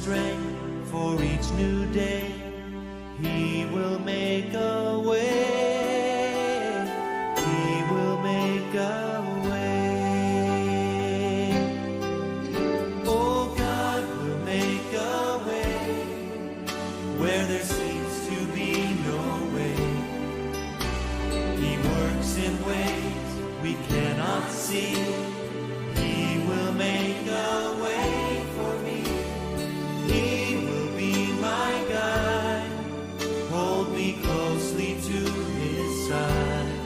strength for each new day. He will make a way. He will make a way. Oh, God will make a way where there seems to be no way. He works in ways we cannot see. He will make a way for me. He will be my guide. Hold me closely to His side.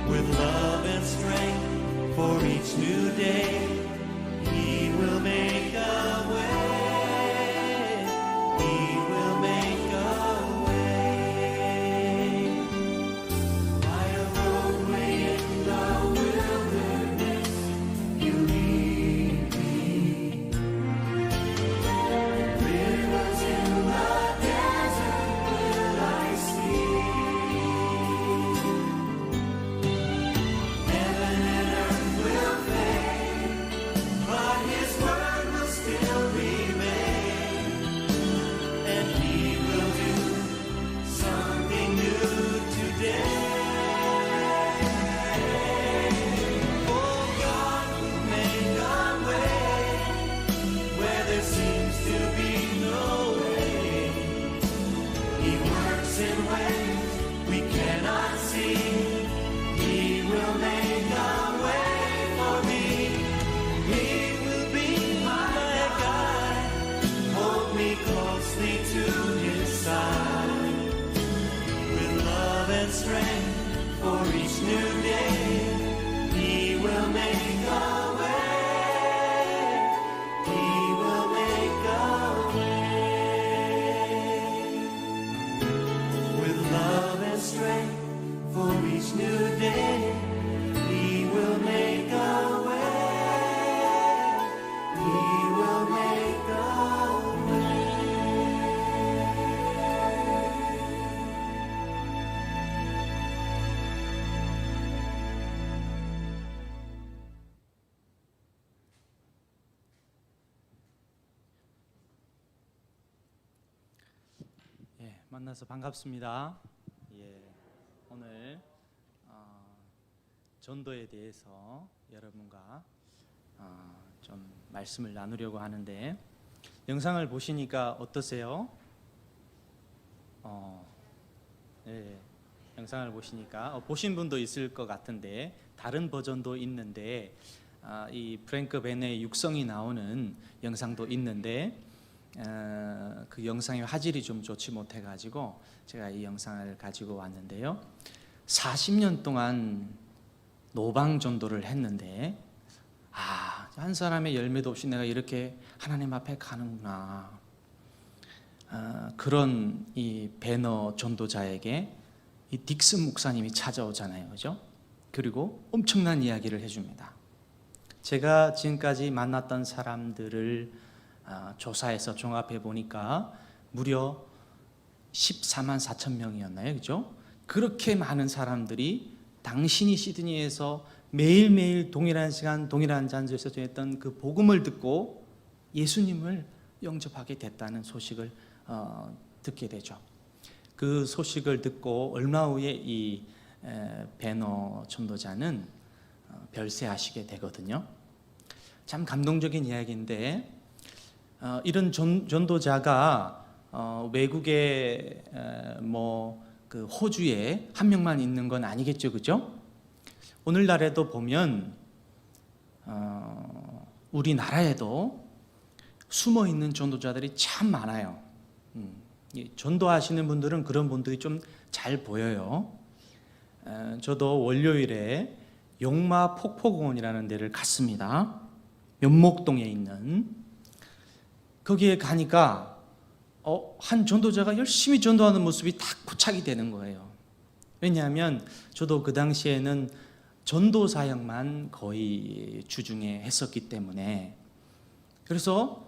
With love and strength for each new day, He will make a way. He will make a way. By a roadway in the wilderness, You lead me. Rivers in the desert will I see. Heaven and earth will fade, but His word will still remain. And He will do something new today. Oh, God will make a way where there seems to be no way. He works in ways we cannot see. He will make a way for me. He will be my guide. Hold me closely to His side. With love and strength for each new day, He will make a way. He will make a way. With love and strength for each new day, He will make a way. He will make a way. 예, 만나서 반갑습니다. 예, 오늘 전도에 대해서 여러분과 좀 말씀을 나누려고 하는데, 영상을 보시니까 어떠세요? 예, 영상을 보시니까 보신 분도 있을 것 같은데 다른 버전도 있는데, 이 프랭크 벤의 육성이 나오는 영상도 있는데 그 영상의 화질이 좀 좋지 못해가지고 제가 이 영상을 가지고 왔는데요. 40년 동안 노방 전도를 했는데, 한 사람의 열매도 없이 내가 이렇게 하나님 앞에 가는구나. 그런 이 배너 전도자에게 이 딕슨 목사님이 찾아오잖아요, 그죠? 그리고 엄청난 이야기를 해줍니다. 제가 지금까지 만났던 사람들을 조사해서 종합해 보니까 무려 14만 4천 명이었나요, 그죠? 그렇게 많은 사람들이 당신이 시드니에서 매일매일 동일한 시간 동일한 장소에서 전했던 그 복음을 듣고 예수님을 영접하게 됐다는 소식을 듣게 되죠. 그 소식을 듣고 얼마 후에 이 베너 전도자는 별세하시게 되거든요. 참 감동적인 이야기인데, 이런 전도자가 외국에 그 호주에 한 명만 있는 건 아니겠죠, 그죠? 오늘날에도 보면 우리나라에도 숨어 있는 전도자들이 참 많아요. 전도하시는 분들은 그런 분들이 좀 잘 보여요. 저도 월요일에 용마 폭포공원이라는 데를 갔습니다. 면목동에 있는. 거기에 가니까 한 전도자가 열심히 전도하는 모습이 딱 포착이 되는 거예요. 왜냐하면 저도 그 당시에는 전도 사역만 거의 주중에 했었기 때문에, 그래서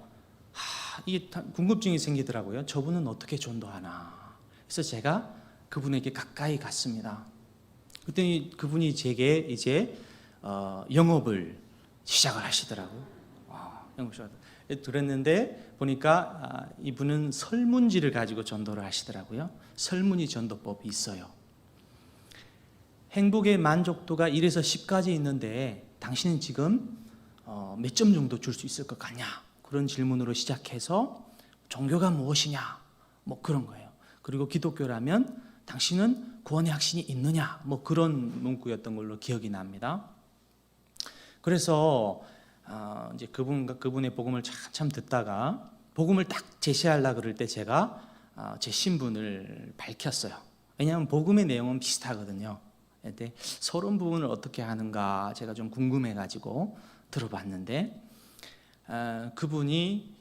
이게 궁금증이 생기더라고요. 저분은 어떻게 전도하나. 그래서 제가 그분에게 가까이 갔습니다. 그랬더니 그분이 제게 이제 영업을 시작을 하시더라고요. 들었는데 보니까 이분은 설문지를 가지고 전도를 하시더라고요. 설문지 전도법이 있어요. 행복의 만족도가 1에서 10까지 있는데 당신은 지금 몇 점 정도 줄 수 있을 것 같냐? 그런 질문으로 시작해서 종교가 무엇이냐? 뭐 그런 거예요. 그리고 기독교라면 당신은 구원의 확신이 있느냐? 뭐 그런 문구였던 걸로 기억이 납니다. 그래서 이제 그분의 복음을 참 듣다가 복음을 딱 제시하려고 그럴 때 제가 제 신분을 밝혔어요. 왜냐하면 복음의 내용은 비슷하거든요. 근데 서론 부분을 어떻게 하는가 제가 좀 궁금해가지고 들어봤는데 그분이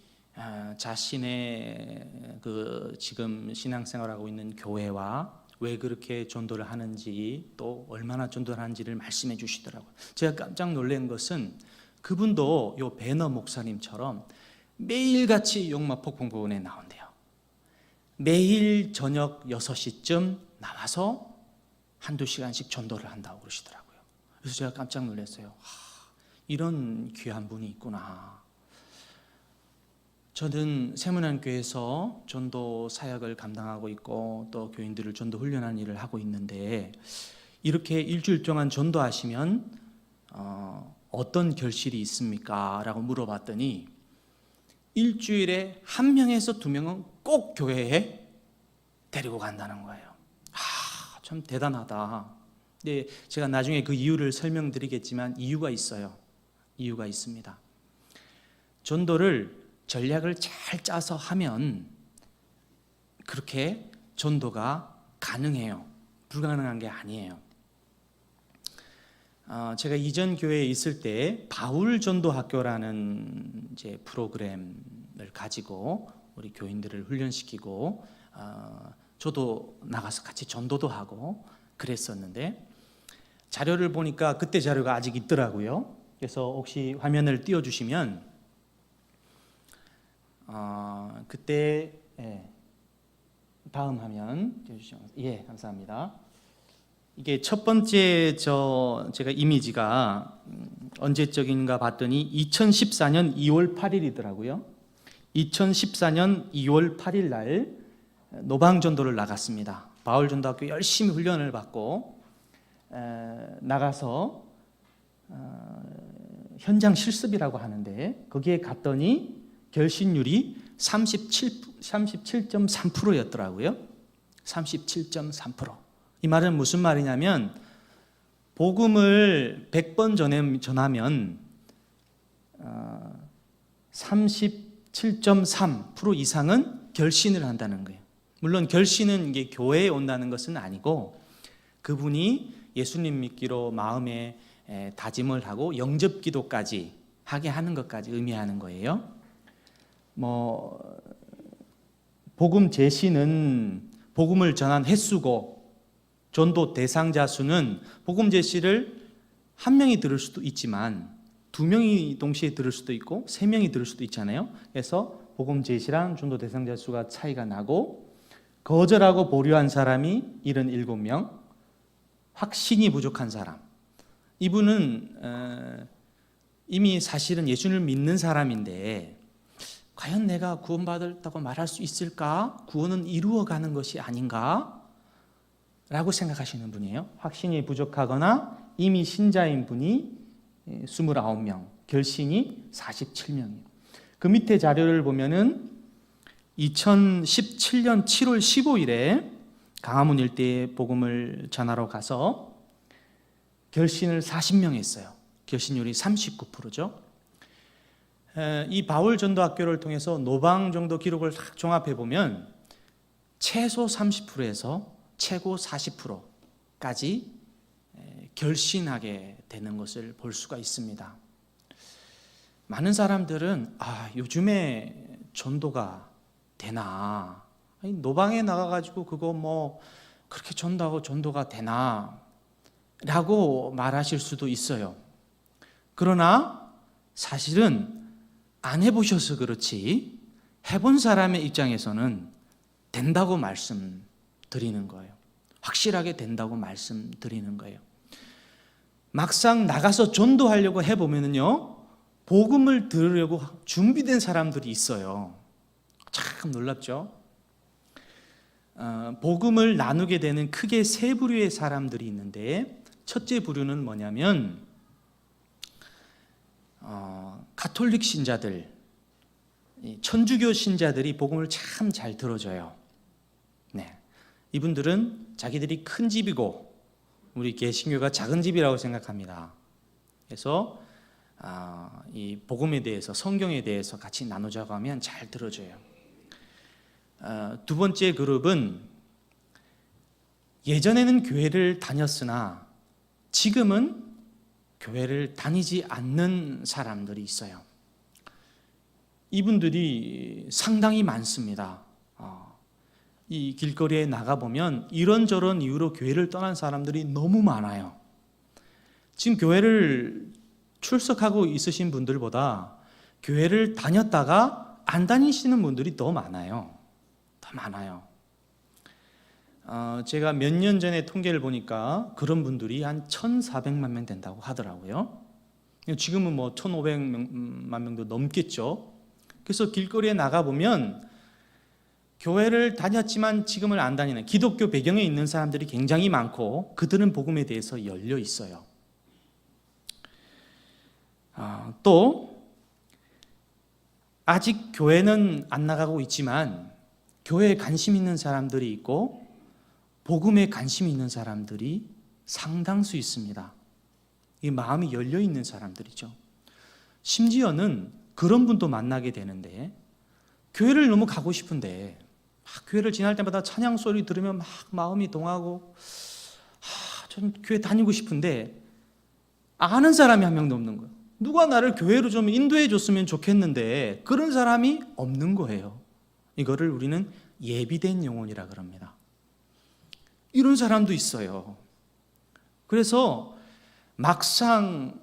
자신의 그 지금 신앙생활하고 있는 교회와 왜 그렇게 전도를 하는지 또 얼마나 전도를 하는지를 말씀해 주시더라고요. 제가 깜짝 놀란 것은 그분도 요 배너 목사님처럼 매일같이 용마 폭풍부원에 나온대요. 매일 저녁 6시쯤 나와서 한두 시간씩 전도를 한다고 그러시더라고요. 그래서 제가 깜짝 놀랐어요. 이런 귀한 분이 있구나. 저는 세문안교회에서 전도 사역을 감당하고 있고 또 교인들을 전도 훈련하는 일을 하고 있는데 이렇게 일주일 동안 전도하시면 어떤 결실이 있습니까? 라고 물어봤더니 일주일에 1명에서 2명은 꼭 교회에 데리고 간다는 거예요. 참 대단하다. 네, 제가 나중에 그 이유를 설명드리겠지만 이유가 있어요. 이유가 있습니다. 전도를 전략을 잘 짜서 하면 그렇게 전도가 가능해요. 불가능한 게 아니에요. 제가 이전 교회에 있을 때 바울 전도학교라는 이제 프로그램을 가지고 우리 교인들을 훈련시키고 저도 나가서 같이 전도도 하고 그랬었는데 자료를 보니까 그때 자료가 아직 있더라고요. 그래서 혹시 화면을 띄워주시면 그때 다음 화면 띄워주시면 예 감사합니다. 이게 첫 번째 제가 이미지가 언제적인가 봤더니 2014년 2월 8일이더라고요. 2014년 2월 8일 날 노방전도를 나갔습니다. 바울전도학교 열심히 훈련을 받고 나가서 현장 실습이라고 하는데 거기에 갔더니 결신율이 37.3%였더라고요. 37.3%. 이 말은 무슨 말이냐면 복음을 100번 전하면 37.3% 이상은 결신을 한다는 거예요. 물론 결신은 이게 교회에 온다는 것은 아니고 그분이 예수님 믿기로 마음에 다짐을 하고 영접 기도까지 하게 하는 것까지 의미하는 거예요. 복음 제시는 복음을 전한 횟수고 전도 대상자 수는 복음 제시를 1명이 들을 수도 있지만 2명이 동시에 들을 수도 있고 3명이 들을 수도 있잖아요. 그래서 복음 제시랑 전도 대상자 수가 차이가 나고 거절하고 보류한 사람이 77명, 확신이 부족한 사람. 이분은 이미 사실은 예수를 믿는 사람인데 과연 내가 구원받았다고 말할 수 있을까? 구원은 이루어가는 것이 아닌가? 라고 생각하시는 분이에요. 확신이 부족하거나 이미 신자인 분이 29명, 결신이 47명이에요. 그 밑에 자료를 보면은 2017년 7월 15일에 강화문 일대에 복음을 전하러 가서 결신을 40명 했어요. 결신율이 39%죠. 이 바울 전도학교를 통해서 노방 정도 기록을 딱 종합해 보면 최소 30%에서 최고 40%까지 결신하게 되는 것을 볼 수가 있습니다. 많은 사람들은 요즘에 전도가 되나? 아니, 노방에 나가가지고 그거 뭐 그렇게 전도하고 전도가 되나? 라고 말하실 수도 있어요. 그러나 사실은 안 해보셔서 그렇지 해본 사람의 입장에서는 된다고 말씀드리는 거예요. 확실하게 된다고 말씀드리는 거예요. 막상 나가서 전도하려고 해보면요 복음을 들으려고 준비된 사람들이 있어요. 참 놀랍죠? 복음을 나누게 되는 크게 세 부류의 사람들이 있는데, 첫째 부류는 뭐냐면 가톨릭 신자들, 천주교 신자들이 복음을 참 잘 들어줘요. 네. 이분들은 자기들이 큰 집이고 우리 개신교가 작은 집이라고 생각합니다. 그래서 이 복음에 대해서, 성경에 대해서 같이 나누자고 하면 잘 들어줘요. 두 번째 그룹은 예전에는 교회를 다녔으나 지금은 교회를 다니지 않는 사람들이 있어요. 이분들이 상당히 많습니다. 이 길거리에 나가보면 이런저런 이유로 교회를 떠난 사람들이 너무 많아요. 지금 교회를 출석하고 있으신 분들보다 교회를 다녔다가 안 다니시는 분들이 더 많아요. 더 많아요. 제가 몇 년 전에 통계를 보니까 그런 분들이 한 1,400만 명 된다고 하더라고요. 지금은 뭐 1,500만 명도 넘겠죠. 그래서 길거리에 나가보면 교회를 다녔지만 지금은 안 다니는 기독교 배경에 있는 사람들이 굉장히 많고, 그들은 복음에 대해서 열려 있어요. 또 아직 교회는 안 나가고 있지만 교회에 관심 있는 사람들이 있고 복음에 관심 있는 사람들이 상당수 있습니다. 이 마음이 열려 있는 사람들이죠. 심지어는 그런 분도 만나게 되는데, 교회를 너무 가고 싶은데 교회를 지날 때마다 찬양 소리 들으면 막 마음이 동하고 전 교회 다니고 싶은데 아는 사람이 한 명도 없는 거예요. 누가 나를 교회로 좀 인도해 줬으면 좋겠는데 그런 사람이 없는 거예요. 이거를 우리는 예비된 영혼이라 그럽니다. 이런 사람도 있어요. 그래서 막상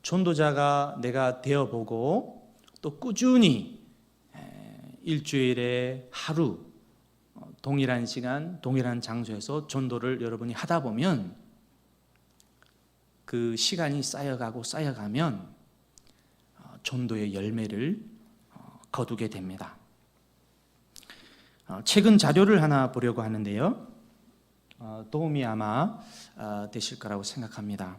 전도자가 내가 되어보고 또 꾸준히 일주일에 하루 동일한 시간 동일한 장소에서 전도를 여러분이 하다 보면 그 시간이 쌓여가면 전도의 열매를 거두게 됩니다. 최근 자료를 하나 보려고 하는데요, 도움이 아마 되실 거라고 생각합니다.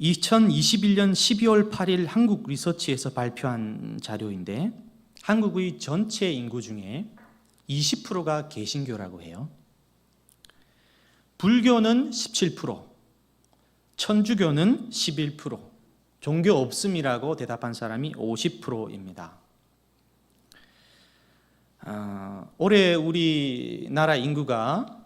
2021년 12월 8일 한국 리서치에서 발표한 자료인데, 한국의 전체 인구 중에 20%가 개신교라고 해요. 불교는 17%, 천주교는 11%, 종교 없음이라고 대답한 사람이 50%입니다. 올해 우리나라 인구가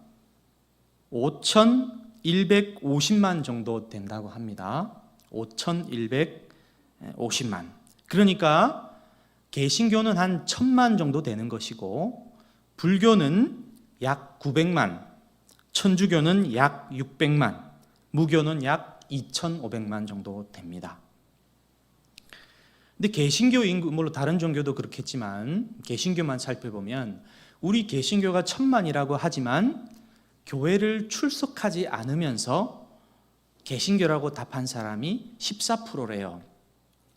5,150만 정도 된다고 합니다. 5,150만. 그러니까 개신교는 한 1,000만 정도 되는 것이고, 불교는 약 900만, 천주교는 약 600만, 무교는 약 2,500만 정도 됩니다. 근데 개신교 인구, 물론 다른 종교도 그렇겠지만 개신교만 살펴보면 우리 개신교가 1,000만이라고 하지만 교회를 출석하지 않으면서 개신교라고 답한 사람이 14%래요.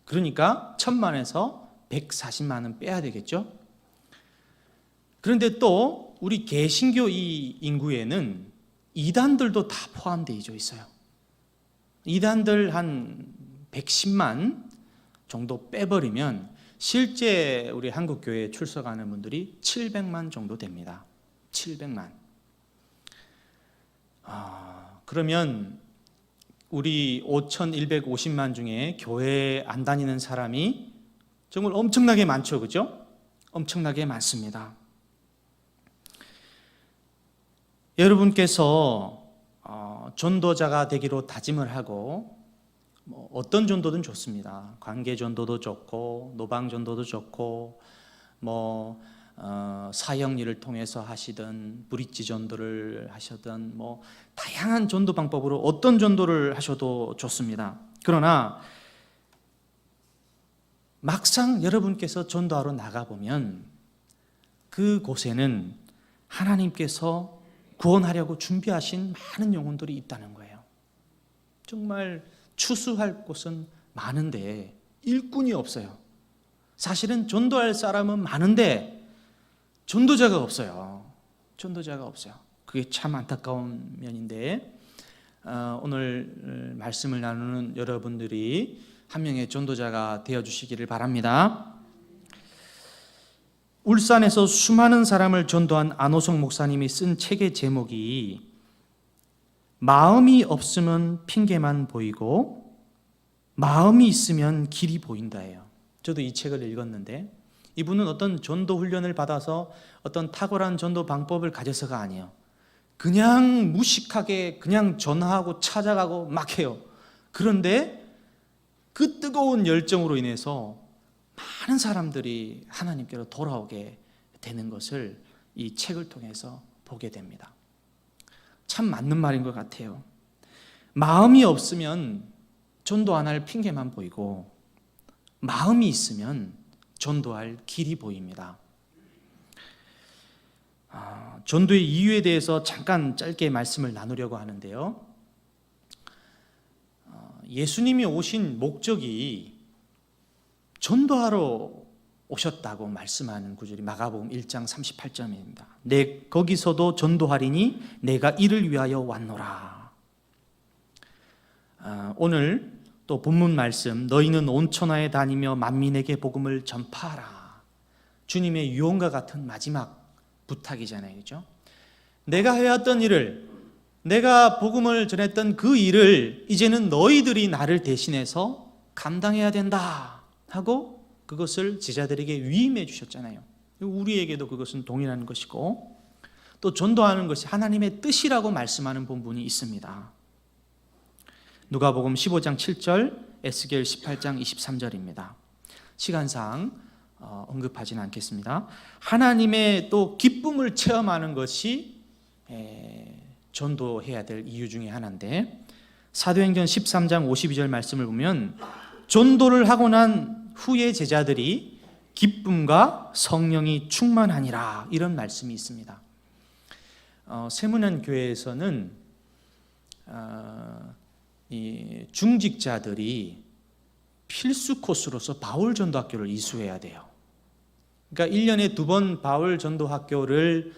그러니까 1,000만에서 140만은 빼야 되겠죠. 그런데 또 우리 개신교 이 인구에는 이단들도 다 포함되어 있어요. 이단들 한 110만 정도 빼버리면 실제 우리 한국 교회에 출석하는 분들이 700만 정도 됩니다. 700만. 그러면 우리 5,150만 중에 교회에 안 다니는 사람이 정말 엄청나게 많죠, 그죠? 엄청나게 많습니다. 여러분께서 전도자가 되기로 다짐을 하고, 어떤 전도든 좋습니다. 관계 전도도 좋고 노방 전도도 좋고, 사형 일을 통해서 하시든 브릿지 전도를 하시든 다양한 전도 방법으로 어떤 전도를 하셔도 좋습니다. 그러나 막상 여러분께서 전도하러 나가보면 그곳에는 하나님께서 구원하려고 준비하신 많은 영혼들이 있다는 거예요. 정말 추수할 곳은 많은데 일꾼이 없어요. 사실은 전도할 사람은 많은데 전도자가 없어요. 전도자가 없어요. 그게 참 안타까운 면인데 오늘 말씀을 나누는 여러분들이 한 명의 전도자가 되어주시기를 바랍니다. 울산에서 수많은 사람을 전도한 안호성 목사님이 쓴 책의 제목이 마음이 없으면 핑계만 보이고 마음이 있으면 길이 보인다예요. 저도 이 책을 읽었는데 이분은 어떤 전도 훈련을 받아서 어떤 탁월한 전도 방법을 가져서가 아니에요. 그냥 무식하게 그냥 전화하고 찾아가고 막 해요. 그런데 그 뜨거운 열정으로 인해서 많은 사람들이 하나님께로 돌아오게 되는 것을 이 책을 통해서 보게 됩니다. 참 맞는 말인 것 같아요. 마음이 없으면 전도 안 할 핑계만 보이고 마음이 있으면 전도할 길이 보입니다. 전도의 이유에 대해서 잠깐 짧게 말씀을 나누려고 하는데요. 예수님이 오신 목적이 전도하러 오셨다고 말씀하는 구절이 마가복음 1장 38절입니다. 거기서도 전도하리니 내가 이를 위하여 왔노라. 오늘 또 본문 말씀 너희는 온 천하에 다니며 만민에게 복음을 전파하라. 주님의 유언과 같은 마지막 부탁이잖아요. 그렇죠? 내가 해왔던 일을, 내가 복음을 전했던 그 일을 이제는 너희들이 나를 대신해서 감당해야 된다 하고 그것을 제자들에게 위임해 주셨잖아요. 우리에게도 그것은 동일한 것이고 또 전도하는 것이 하나님의 뜻이라고 말씀하는 본문이 있습니다. 누가복음 15장 7절, 에스겔 18장 23절입니다. 시간상 언급하지는 않겠습니다. 하나님의 또 기쁨을 체험하는 것이 전도해야 될 이유 중에 하나인데 사도행전 13장 52절 말씀을 보면 전도를 하고 난 후에 제자들이 기쁨과 성령이 충만하니라 이런 말씀이 있습니다. 세문안 교회에서는 이 중직자들이 필수 코스로서 바울 전도학교를 이수해야 돼요. 그러니까 1년에 2번 바울 전도학교를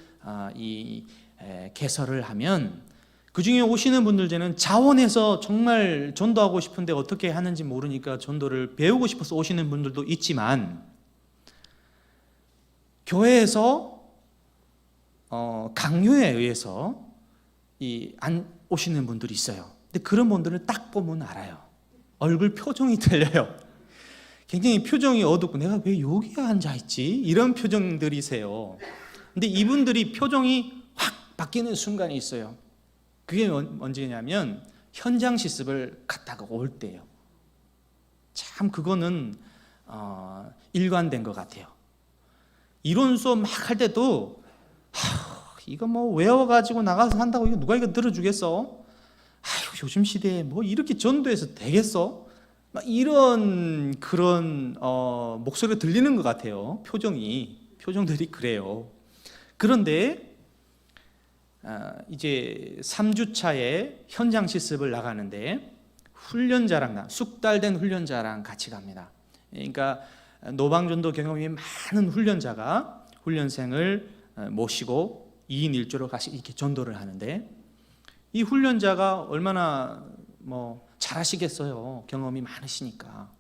개설을 하면 그 중에 오시는 분들 중에는 자원해서 정말 전도하고 싶은데 어떻게 하는지 모르니까 전도를 배우고 싶어서 오시는 분들도 있지만 교회에서 강요에 의해서 안 오시는 분들이 있어요. 근데 그런 분들은 딱 보면 알아요. 얼굴 표정이 틀려요. 굉장히 표정이 어둡고 내가 왜 여기에 앉아있지? 이런 표정들이세요. 근데 이분들이 표정이 확 바뀌는 순간이 있어요. 그게 언제냐면 현장 실습을 갔다가 올 때예요. 참 그거는 일관된 것 같아요. 이론 수업 막 할 때도 이거 뭐 외워가지고 나가서 한다고 이거 누가 이거 들어주겠어? 아유, 요즘 시대에 뭐 이렇게 전도해서 되겠어? 막 이런 그런 목소리가 들리는 것 같아요. 표정들이 그래요. 그런데 이제 3주차에 현장 실습을 나가는데 훈련자랑 숙달된 훈련자랑 같이 갑니다. 그러니까 노방전도 경험이 많은 훈련자가 훈련생을 모시고 2인 1조로 같이 이렇게 전도를 하는데 이 훈련자가 얼마나 잘하시겠어요. 경험이 많으시니까.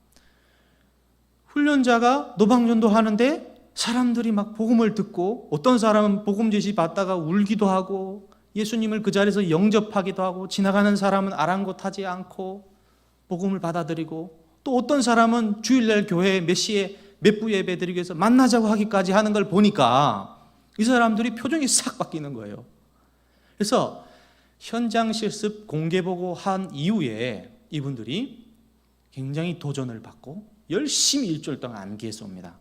훈련자가 노방전도 하는데 사람들이 막 복음을 듣고 어떤 사람은 복음 제시 받다가 울기도 하고 예수님을 그 자리에서 영접하기도 하고 지나가는 사람은 아랑곳하지 않고 복음을 받아들이고 또 어떤 사람은 주일날 교회에 몇 시에 몇 부 예배 드리기 위해서 만나자고 하기까지 하는 걸 보니까 이 사람들이 표정이 싹 바뀌는 거예요. 그래서 현장 실습 공개 보고 한 이후에 이분들이 굉장히 도전을 받고 열심히 일주일 동안 암기해서 옵니다.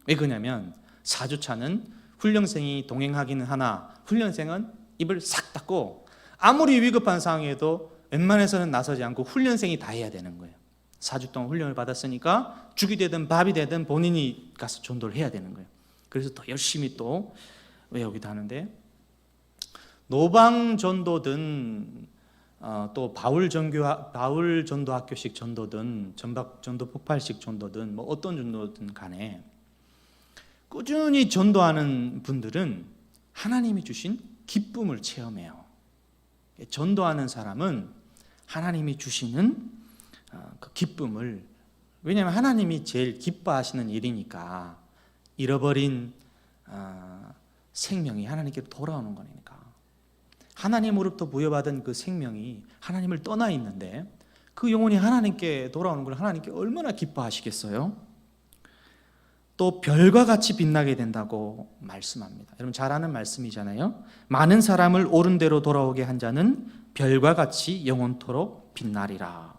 왜 그러냐면 4주차는 훈련생이 동행하기는 하나 훈련생은 입을 싹 닫고 아무리 위급한 상황에도 웬만해서는 나서지 않고 훈련생이 다 해야 되는 거예요. 4주 동안 훈련을 받았으니까 죽이 되든 밥이 되든 본인이 가서 전도를 해야 되는 거예요. 그래서 더 열심히 또 외우기도 하는데 노방 전도든 또 바울 전도학교식 전도든 전도 폭발식 전도든 뭐 어떤 전도든 간에 꾸준히 전도하는 분들은 하나님이 주신 기쁨을 체험해요. 전도하는 사람은 하나님이 주시는 그 기쁨을, 왜냐하면 하나님이 제일 기뻐하시는 일이니까, 잃어버린 생명이 하나님께 돌아오는 거니까. 하나님으로부터 부여받은 그 생명이 하나님을 떠나 있는데 그 영혼이 하나님께 돌아오는 걸 하나님께 얼마나 기뻐하시겠어요? 또 별과 같이 빛나게 된다고 말씀합니다. 여러분 잘 아는 말씀이잖아요. 많은 사람을 옳은 대로 돌아오게 한 자는 별과 같이 영원토록 빛나리라.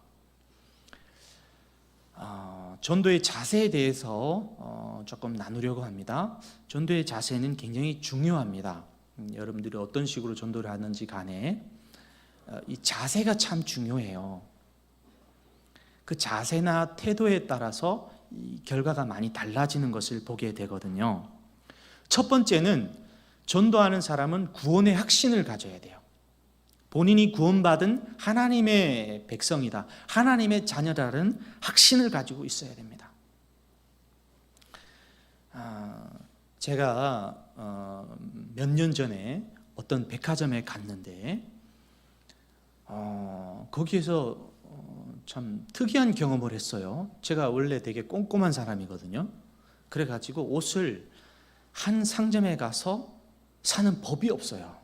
전도의 자세에 대해서 조금 나누려고 합니다. 전도의 자세는 굉장히 중요합니다. 여러분들이 어떤 식으로 전도를 하는지 간에 이 자세가 참 중요해요. 그 자세나 태도에 따라서 이 결과가 많이 달라지는 것을 보게 되거든요. 첫 번째는 전도하는 사람은 구원의 확신을 가져야 돼요. 본인이 구원받은 하나님의 백성이다, 하나님의 자녀라는 확신을 가지고 있어야 됩니다. 제가 몇 년 전에 어떤 백화점에 갔는데 거기에서 참 특이한 경험을 했어요. 제가 원래 되게 꼼꼼한 사람이거든요. 그래가지고 옷을 한 상점에 가서 사는 법이 없어요.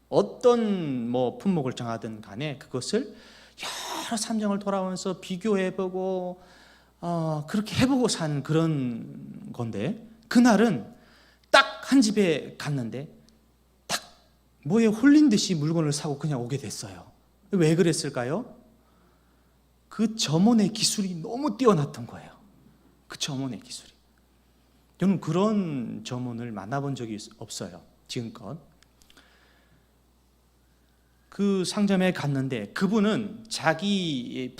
어떤 뭐 품목을 정하든 간에 그것을 여러 상점을 돌아오면서 비교해보고 그렇게 해보고 산 그런 건데, 그날은 딱 한 집에 갔는데 딱 뭐에 홀린 듯이 물건을 사고 그냥 오게 됐어요. 왜 그랬을까요? 그 점원의 기술이 너무 뛰어났던 거예요. 그 점원의 기술이. 저는 그런 점원을 만나본 적이 없어요, 지금껏. 그 상점에 갔는데 그분은 자기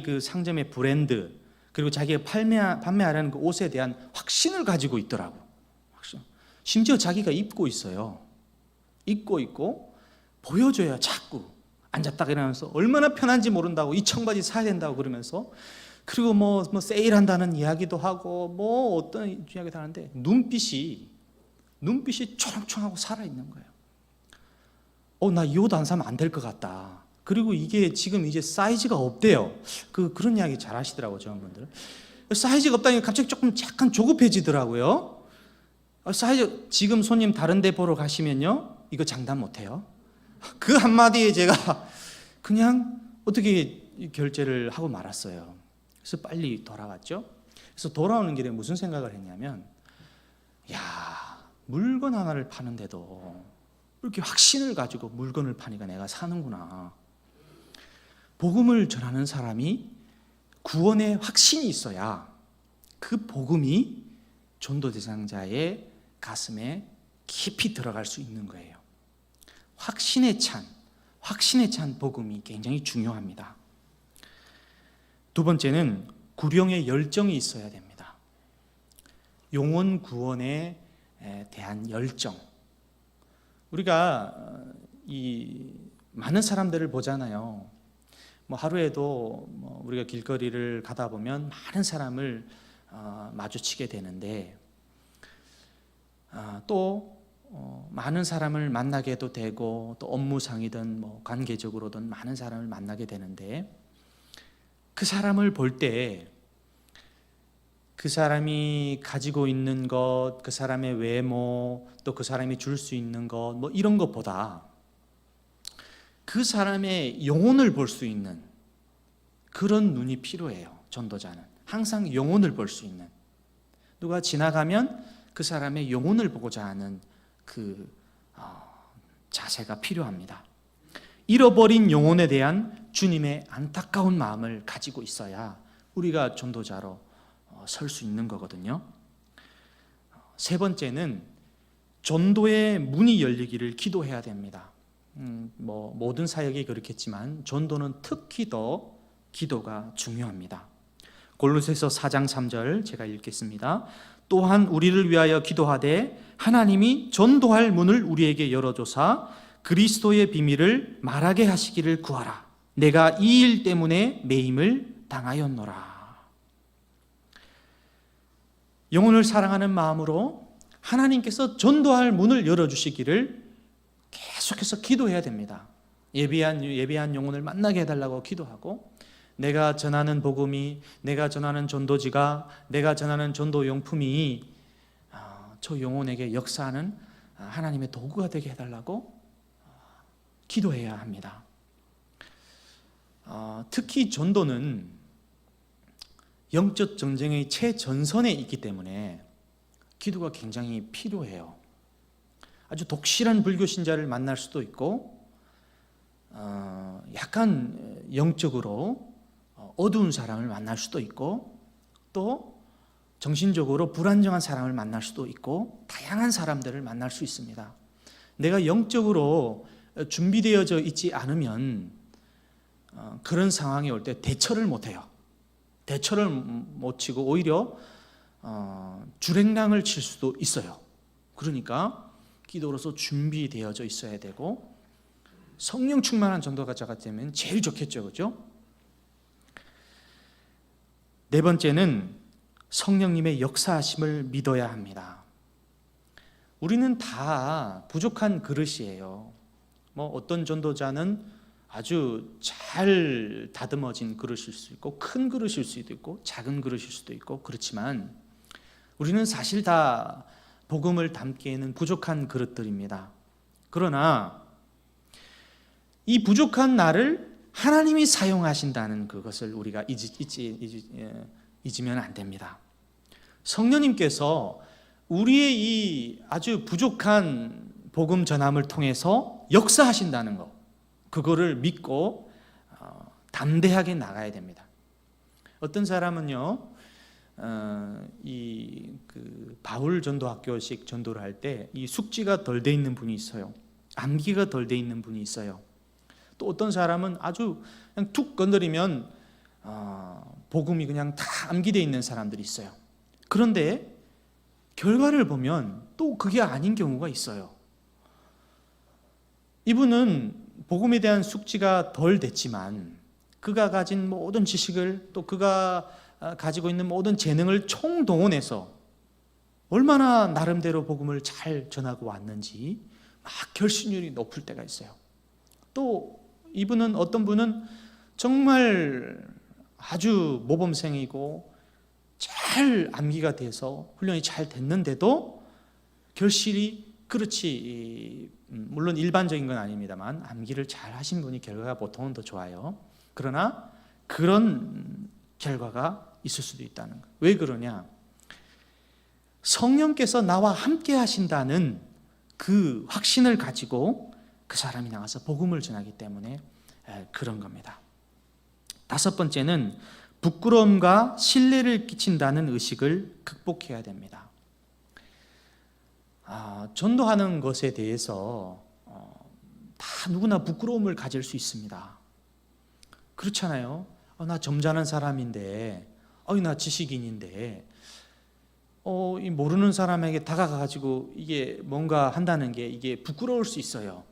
그 상점의 브랜드, 그리고 자기가 판매하려는 그 옷에 대한 확신을 가지고 있더라고. 심지어 자기가 입고 있어요. 입고 있고 보여줘야 자꾸 앉았다가 일어나면서 얼마나 편한지 모른다고, 이 청바지 사야 된다고 그러면서, 그리고 뭐 세일한다는 이야기도 하고 뭐 어떤 이야기도 하는데 눈빛이 초롱초롱하고 살아있는 거예요. 나 이 옷 안 사면 안 될 것 같다. 그리고 이게 지금 이제 사이즈가 없대요. 그런 이야기 잘 하시더라고요, 저분들. 사이즈가 없다니까 갑자기 약간 조급해지더라고요. 사이즈, 지금 손님 다른 데 보러 가시면요, 이거 장담 못 해요. 그 한마디에 제가 그냥 어떻게 결제를 하고 말았어요. 그래서 빨리 돌아왔죠. 그래서 돌아오는 길에 무슨 생각을 했냐면, 물건 하나를 파는데도 이렇게 확신을 가지고 물건을 파니까 내가 사는구나. 복음을 전하는 사람이 구원의 확신이 있어야 그 복음이 전도 대상자의 가슴에 깊이 들어갈 수 있는 거예요. 확신에 찬 복음이 굉장히 중요합니다. 두 번째는 구령의 열정이 있어야 됩니다. 영혼 구원에 대한 열정. 우리가 이 많은 사람들을 보잖아요. 뭐 하루에도 우리가 길거리를 가다 보면 많은 사람을 마주치게 되는데, 또 많은 사람을 만나게도 되고, 또 업무상이든 뭐 관계적으로든 많은 사람을 만나게 되는데, 그 사람을 볼 때 그 사람이 가지고 있는 것, 그 사람의 외모, 또 그 사람이 줄 수 있는 것, 뭐 이런 것보다 그 사람의 영혼을 볼 수 있는 그런 눈이 필요해요. 전도자는 항상 영혼을 볼 수 있는, 누가 지나가면 그 사람의 영혼을 보고자 하는 그 자세가 필요합니다. 잃어버린 영혼에 대한 주님의 안타까운 마음을 가지고 있어야 우리가 전도자로 설 수 있는 거거든요. 세 번째는 전도의 문이 열리기를 기도해야 됩니다. 뭐 모든 사역이 그렇겠지만 전도는 특히 더 기도가 중요합니다. 골로새서 4장 3절 제가 읽겠습니다. 또한 우리를 위하여 기도하되 하나님이 전도할 문을 우리에게 열어줘사 그리스도의 비밀을 말하게 하시기를 구하라. 내가 이 일 때문에 매임을 당하였노라. 영혼을 사랑하는 마음으로 하나님께서 전도할 문을 열어주시기를 계속해서 기도해야 됩니다. 예배한 영혼을 만나게 해달라고 기도하고, 내가 전하는 복음이, 내가 전하는 전도지가, 내가 전하는 전도 용품이 저 영혼에게 역사하는 하나님의 도구가 되게 해달라고 기도해야 합니다. 특히 전도는 영적 전쟁의 최전선에 있기 때문에 기도가 굉장히 필요해요. 아주 독실한 불교 신자를 만날 수도 있고, 약간 영적으로 어두운 사람을 만날 수도 있고, 또 정신적으로 불안정한 사람을 만날 수도 있고, 다양한 사람들을 만날 수 있습니다. 내가 영적으로 준비되어져 있지 않으면 그런 상황이 올 때 대처를 못해요. 대처를 못 치고 오히려 줄행랑을 칠 수도 있어요. 그러니까 기도로서 준비되어져 있어야 되고, 성령 충만한 전도자가 되면 제일 좋겠죠, 그렇죠? 네 번째는 성령님의 역사하심을 믿어야 합니다. 우리는 다 부족한 그릇이에요. 어떤 전도자는 아주 잘 다듬어진 그릇일 수 있고, 큰 그릇일 수도 있고, 작은 그릇일 수도 있고, 그렇지만 우리는 사실 다 복음을 담기에는 부족한 그릇들입니다. 그러나 이 부족한 나를 하나님이 사용하신다는 그것을 우리가 잊으면 안 됩니다. 성령님께서 우리의 이 아주 부족한 복음 전함을 통해서 역사하신다는 것, 그거를 믿고 담대하게 나가야 됩니다. 어떤 사람은요, 바울 전도학교식 전도를 할 때 이 숙지가 덜 돼 있는 분이 있어요. 암기가 덜 돼 있는 분이 있어요. 또 어떤 사람은 아주 그냥 툭 건드리면 복음이 그냥 다 암기되어 있는 사람들이 있어요. 그런데 결과를 보면 또 그게 아닌 경우가 있어요. 이분은 복음에 대한 숙지가 덜 됐지만 그가 가진 모든 지식을, 또 그가 가지고 있는 모든 재능을 총동원해서 얼마나 나름대로 복음을 잘 전하고 왔는지 막 결신율이 높을 때가 있어요. 또 이분은, 어떤 분은 정말 아주 모범생이고 잘 암기가 돼서 훈련이 잘 됐는데도 결실이 그렇지, 물론 일반적인 건 아닙니다만 암기를 잘 하신 분이 결과가 보통은 더 좋아요. 그러나 그런 결과가 있을 수도 있다는 거예요. 왜 그러냐? 성령께서 나와 함께 하신다는 그 확신을 가지고 그 사람이 나가서 복음을 전하기 때문에 그런 겁니다. 다섯 번째는 부끄러움과 신뢰를 끼친다는 의식을 극복해야 됩니다. 전도하는 것에 대해서 다 누구나 부끄러움을 가질 수 있습니다. 그렇잖아요. 나 점잖은 사람인데, 나 지식인인데, 모르는 사람에게 다가가가지고 이게 뭔가 한다는 게 이게 부끄러울 수 있어요.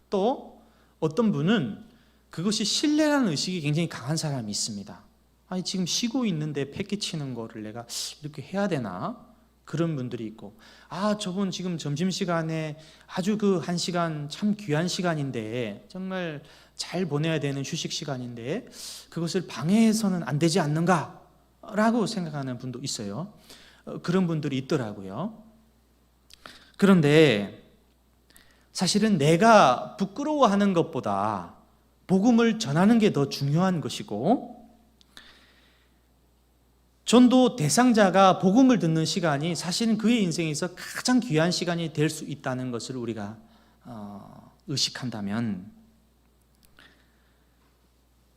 또 어떤 분은 그것이 신뢰라는 의식이 굉장히 강한 사람이 있습니다. 지금 쉬고 있는데 패기치는 거를 내가 이렇게 해야 되나? 그런 분들이 있고, 저분 지금 점심시간에 아주 그 한 시간 참 귀한 시간인데, 정말 잘 보내야 되는 휴식 시간인데 그것을 방해해서는 안 되지 않는가? 라고 생각하는 분도 있어요. 그런 분들이 있더라고요. 그런데 사실은 내가 부끄러워하는 것보다 복음을 전하는 게 더 중요한 것이고, 전도 대상자가 복음을 듣는 시간이 사실은 그의 인생에서 가장 귀한 시간이 될 수 있다는 것을 우리가 의식한다면,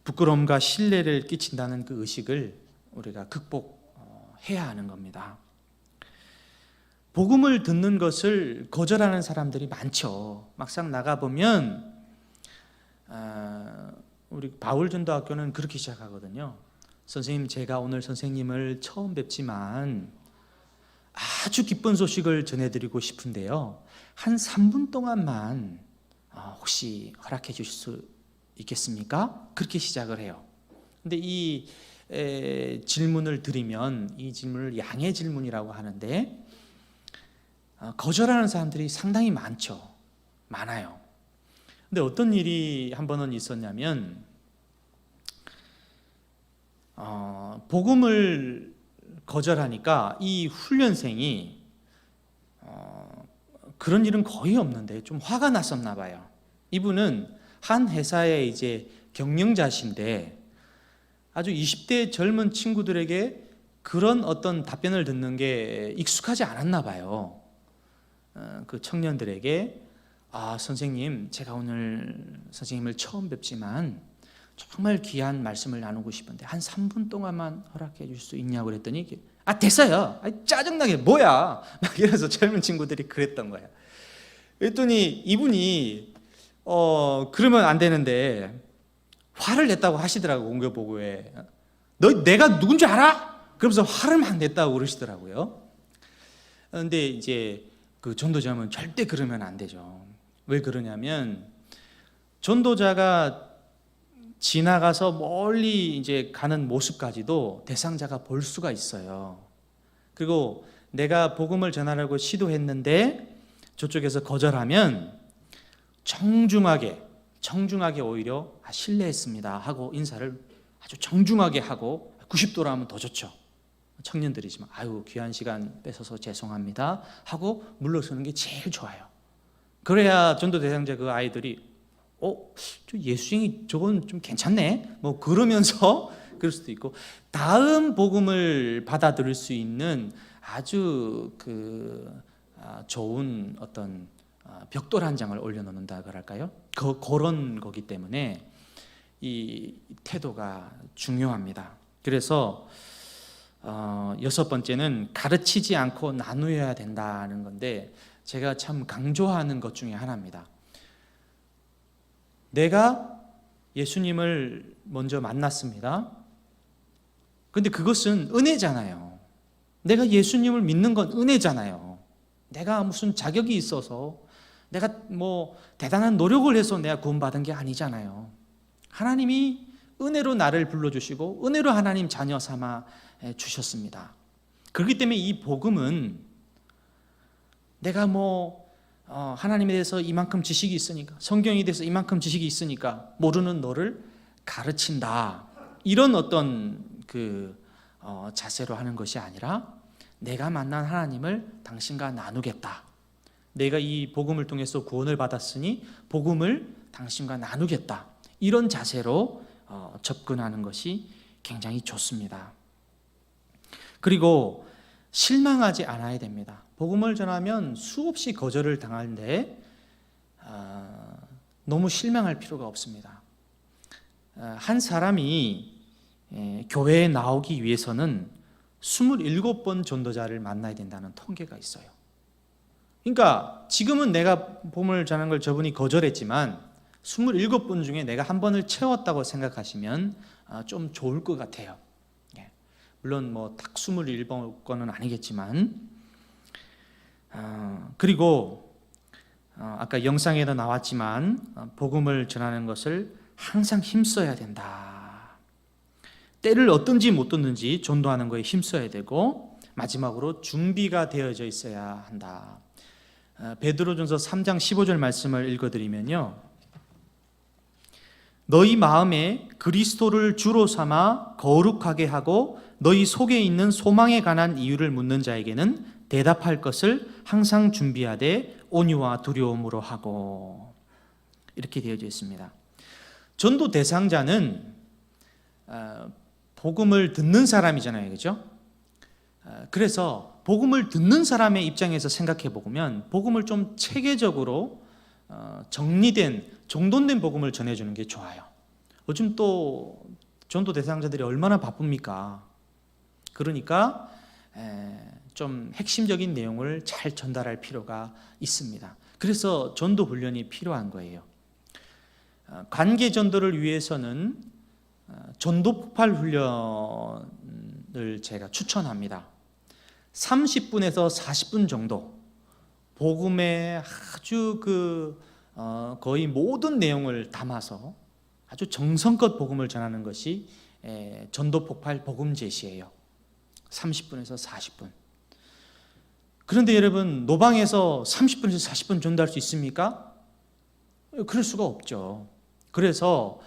부끄러움과 신뢰를 끼친다는 그 의식을 우리가 극복해야 하는 겁니다. 복음을 듣는 것을 거절하는 사람들이 많죠. 막상 나가보면 우리 바울 전도학교는 그렇게 시작하거든요. 선생님, 제가 오늘 선생님을 처음 뵙지만 아주 기쁜 소식을 전해드리고 싶은데요, 한 3분 동안만 혹시 허락해 주실 수 있겠습니까? 그렇게 시작을 해요. 근데 이 질문을 드리면 이 질문을 양의 질문이라고 하는데 거절하는 사람들이 상당히 많아요. 근데 어떤 일이 한 번은 있었냐면 복음을 거절하니까 이 훈련생이 그런 일은 거의 없는데 좀 화가 났었나 봐요. 이분은 한 회사의 이제 경영자신데 아주 20대 젊은 친구들에게 그런 어떤 답변을 듣는 게 익숙하지 않았나 봐요. 그 청년들에게 선생님, 제가 오늘 선생님을 처음 뵙지만 정말 귀한 말씀을 나누고 싶은데 한 3분 동안만 허락해 줄 수 있냐고 그랬더니 됐어요. 짜증나게 뭐야 막 이래서 젊은 친구들이 그랬던 거예요. 그랬더니 이분이 그러면 안 되는데 화를 냈다고 하시더라고. 공교보고에 내가 누군지 알아? 그러면서 화를 막 냈다고 그러시더라고요. 그런데 이제 그 전도자는 절대 그러면 안 되죠. 왜 그러냐면 전도자가 지나가서 멀리 이제 가는 모습까지도 대상자가 볼 수가 있어요. 그리고 내가 복음을 전하려고 시도했는데 저쪽에서 거절하면 정중하게 오히려 실례했습니다 하고 인사를 아주 정중하게 하고 90도로 하면 더 좋죠. 청년들이지만 귀한 시간 뺏어서 죄송합니다 하고 물러서는 게 제일 좋아요. 그래야 전도 대상자 그 아이들이 저 예수님이 저건 좀 괜찮네 뭐 그러면서 그럴 수도 있고 다음 복음을 받아들일 수 있는 아주 좋은 어떤 벽돌 한 장을 올려놓는다 그럴까요? 그런 거기 때문에 이 태도가 중요합니다. 그래서 6번째는 가르치지 않고 나누어야 된다는 건데 제가 참 강조하는 것 중에 하나입니다. 내가 예수님을 먼저 만났습니다. 근데 그것은 은혜잖아요. 내가 예수님을 믿는 건 은혜잖아요. 내가 무슨 자격이 있어서 내가 뭐 대단한 노력을 해서 내가 구원받은 게 아니잖아요. 하나님이 은혜로 나를 불러주시고 은혜로 하나님 자녀 삼아 주셨습니다. 그렇기 때문에 이 복음은 내가 하나님에 대해서 이만큼 지식이 있으니까 성경에 대해서 이만큼 지식이 있으니까 모르는 너를 가르친다 이런 어떤 자세로 하는 것이 아니라 내가 만난 하나님을 당신과 나누겠다. 내가 이 복음을 통해서 구원을 받았으니 복음을 당신과 나누겠다. 이런 자세로 접근하는 것이 굉장히 좋습니다. 그리고 실망하지 않아야 됩니다. 복음을 전하면 수없이 거절을 당하는데 너무 실망할 필요가 없습니다. 한 사람이 교회에 나오기 위해서는 27번 전도자를 만나야 된다는 통계가 있어요. 그러니까 지금은 내가 복음을 전하는 걸 저분이 거절했지만 27번 중에 내가 한 번을 채웠다고 생각하시면 좀 좋을 것 같아요. 물론 딱 27번은 아니겠지만 그리고 아까 영상에도 나왔지만 복음을 전하는 것을 항상 힘써야 된다. 때를 얻든지 못 얻든지 전도하는 거에 힘써야 되고 마지막으로 준비가 되어져 있어야 한다. 베드로전서 3장 15절 말씀을 읽어드리면요, 너희 마음에 그리스도를 주로 삼아 거룩하게 하고 너희 속에 있는 소망에 관한 이유를 묻는 자에게는 대답할 것을 항상 준비하되 온유와 두려움으로 하고, 이렇게 되어져 있습니다. 전도 대상자는 복음을 듣는 사람이잖아요, 그렇죠? 그래서 복음을 듣는 사람의 입장에서 생각해 보면 복음을 좀 체계적으로 정리된, 정돈된 복음을 전해주는 게 좋아요. 요즘 또 전도 대상자들이 얼마나 바쁩니까? 그러니까 좀 핵심적인 내용을 잘 전달할 필요가 있습니다. 그래서 전도 훈련이 필요한 거예요. 관계 전도를 위해서는 전도 폭발 훈련을 제가 추천합니다. 30분에서 40분 정도 복음의 아주 거의 모든 내용을 담아서 아주 정성껏 복음을 전하는 것이 전도 폭발 복음 제시예요. 30분에서 40분. 그런데 여러분, 노방에서 30분에서 40분 전도할 수 있습니까? 그럴 수가 없죠. 그래서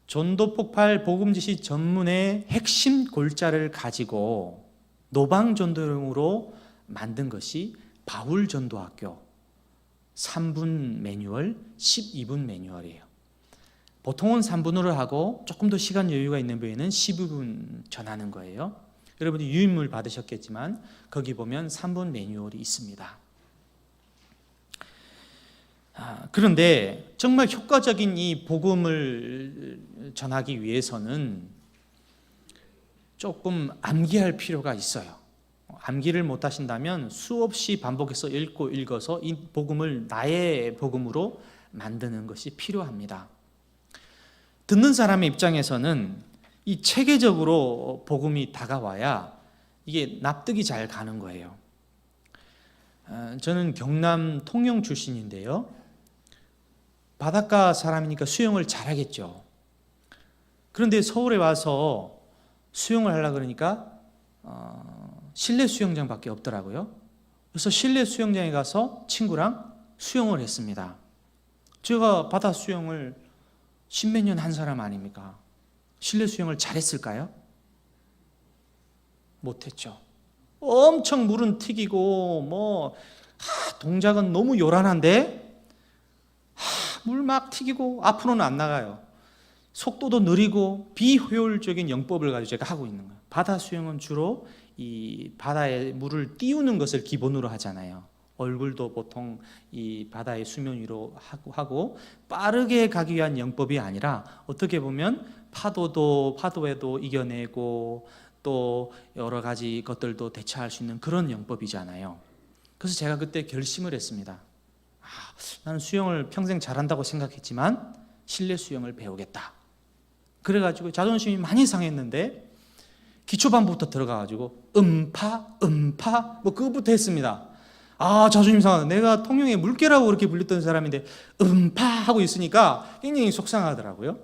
전도 폭발 복음 제시 전문의 핵심 골자를 가지고 노방 전도용으로 만든 것이 바울 전도학교 3분 매뉴얼, 12분 매뉴얼이에요. 보통은 3분으로 하고 조금 더 시간 여유가 있는 부에는 12분 전하는 거예요. 여러분이 유인물 받으셨겠지만 거기 보면 3분 매뉴얼이 있습니다. 그런데 정말 효과적인 이 복음을 전하기 위해서는 조금 암기할 필요가 있어요. 암기를 못하신다면 수없이 반복해서 읽고 읽어서 이 복음을 나의 복음으로 만드는 것이 필요합니다. 듣는 사람의 입장에서는 이 체계적으로 복음이 다가와야 이게 납득이 잘 가는 거예요. 저는 경남 통영 출신인데요. 바닷가 사람이니까 수영을 잘하겠죠. 그런데 서울에 와서 수영을 하려고 그러니까 실내 수영장밖에 없더라고요. 그래서 실내 수영장에 가서 친구랑 수영을 했습니다. 제가 바다 수영을 십몇 년 한 사람 아닙니까? 실내 수영을 잘했을까요? 못했죠. 엄청 물은 튀기고 동작은 너무 요란한데 물 막 튀기고 앞으로는 안 나가요. 속도도 느리고 비효율적인 영법을 가지고 제가 하고 있는 거예요. 바다 수영은 주로 이 바다에 물을 띄우는 것을 기본으로 하잖아요. 얼굴도 보통 이 바다의 수면 위로 하고 빠르게 가기 위한 영법이 아니라 어떻게 보면 파도에도 이겨내고 또 여러 가지 것들도 대처할 수 있는 그런 영법이잖아요. 그래서 제가 그때 결심을 했습니다. 나는 수영을 평생 잘한다고 생각했지만 실내 수영을 배우겠다. 그래가지고 자존심이 많이 상했는데 기초반부터 들어가가지고 음파 그거부터 했습니다. 자존심 상하다. 내가 통영의 물개라고 그렇게 불렸던 사람인데 음파 하고 있으니까 굉장히 속상하더라고요.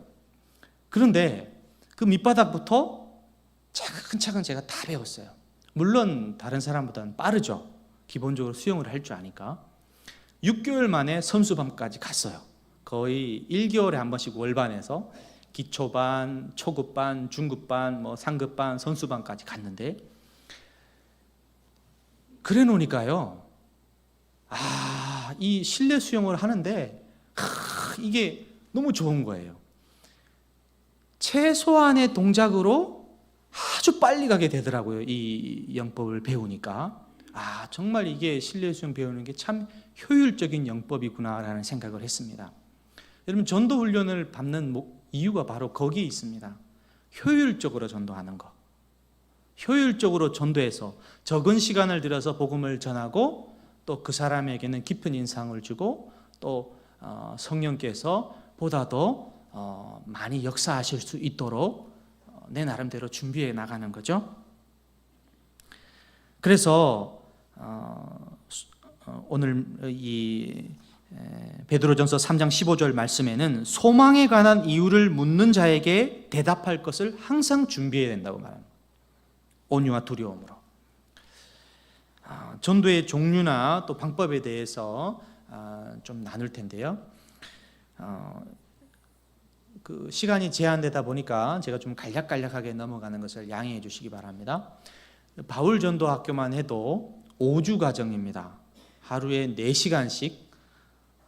그런데 그 밑바닥부터 차근차근 제가 다 배웠어요. 물론 다른 사람보다는 빠르죠. 기본적으로 수영을 할 줄 아니까. 6개월 만에 선수반까지 갔어요. 거의 1개월에 한 번씩 월반에서 기초반, 초급반, 중급반, 상급반, 선수반까지 갔는데 그래 놓으니까요. 이 실내 수영을 하는데 이게 너무 좋은 거예요. 최소한의 동작으로 아주 빨리 가게 되더라고요. 이 영법을 배우니까. 정말 이게 실내 수영 배우는 게 참 효율적인 영법이구나라는 생각을 했습니다. 여러분, 전도 훈련을 받는 이유가 바로 거기에 있습니다. 효율적으로 전도하는 거. 효율적으로 전도해서 적은 시간을 들여서 복음을 전하고 또 그 사람에게는 깊은 인상을 주고 또 성령께서 보다 더 많이 역사하실 수 있도록 내 나름대로 준비해 나가는 거죠. 그래서 오늘 이 베드로전서 3장 15절 말씀에는 소망에 관한 이유를 묻는 자에게 대답할 것을 항상 준비해야 된다고 말합니다. 온유와 두려움으로. 전도의 종류나 또 방법에 대해서 좀 나눌 텐데요. 그 시간이 제한되다 보니까 제가 좀 간략간략하게 넘어가는 것을 양해해 주시기 바랍니다. 바울 전도학교만 해도 5주 과정입니다. 하루에 4시간씩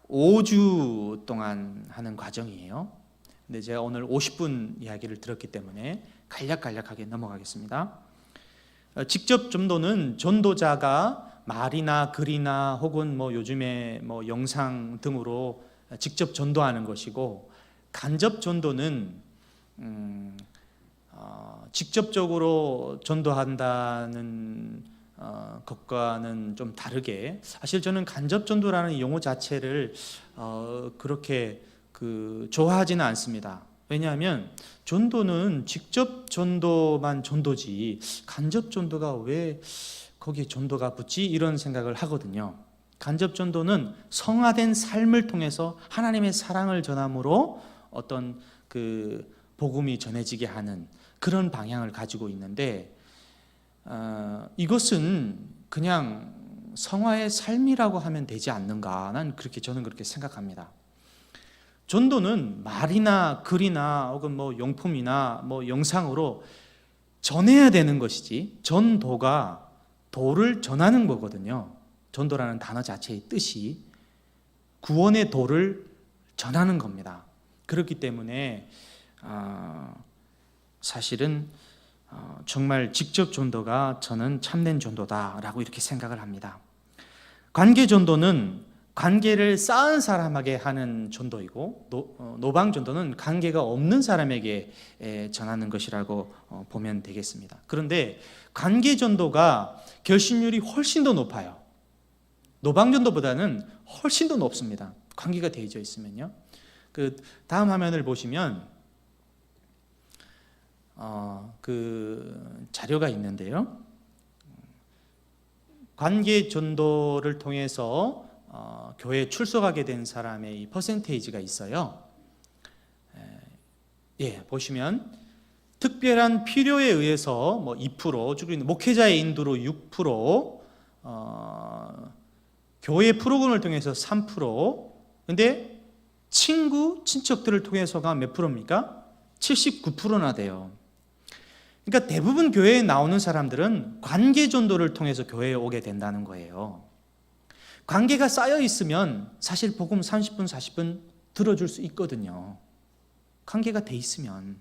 5주 동안 하는 과정이에요. 근데 제가 오늘 50분 이야기를 들었기 때문에 간략간략하게 넘어가겠습니다. 직접 전도는 전도자가 말이나 글이나 혹은 요즘에 영상 등으로 직접 전도하는 것이고, 간접 전도는 직접적으로 전도한다는 것과는 좀 다르게, 사실 저는 간접 전도라는 용어 자체를 그렇게 좋아하지는 않습니다. 왜냐하면 전도는 직접 전도만 전도지 간접 전도가 왜 거기에 전도가 붙지? 이런 생각을 하거든요. 간접 전도는 성화된 삶을 통해서 하나님의 사랑을 전함으로 어떤 그 복음이 전해지게 하는 그런 방향을 가지고 있는데, 이것은 그냥 성화의 삶이라고 하면 되지 않는가, 저는 그렇게 생각합니다. 전도는 말이나 글이나 혹은 뭐 용품이나 뭐 영상으로 전해야 되는 것이지, 전도가 도를 전하는 거거든요. 전도라는 단어 자체의 뜻이 구원의 도를 전하는 겁니다. 그렇기 때문에 사실은 정말 직접 전도가 저는 참된 전도다라고 이렇게 생각을 합니다. 관계 전도는 관계를 쌓은 사람에게 하는 전도이고, 노방 전도는 관계가 없는 사람에게 전하는 것이라고 보면 되겠습니다. 그런데 관계 전도가 결신율이 훨씬 더 높아요. 노방 전도보다는 훨씬 더 높습니다. 관계가 되어져 있으면요. 그 다음 화면을 보시면 그 자료가 있는데요. 관계 전도를 통해서 교회에 출석하게 된 사람의 이 퍼센테이지가 있어요. 보시면 특별한 필요에 의해서 뭐 2%, 즉 목회자의 인도로 6%, 교회 프로그램을 통해서 3%, 근데 친척들을 통해서가 몇 프로입니까? 79%나 돼요. 그러니까 대부분 교회에 나오는 사람들은 관계 전도를 통해서 교회에 오게 된다는 거예요. 관계가 쌓여 있으면 사실 복음 30분, 40분 들어줄 수 있거든요. 관계가 돼 있으면.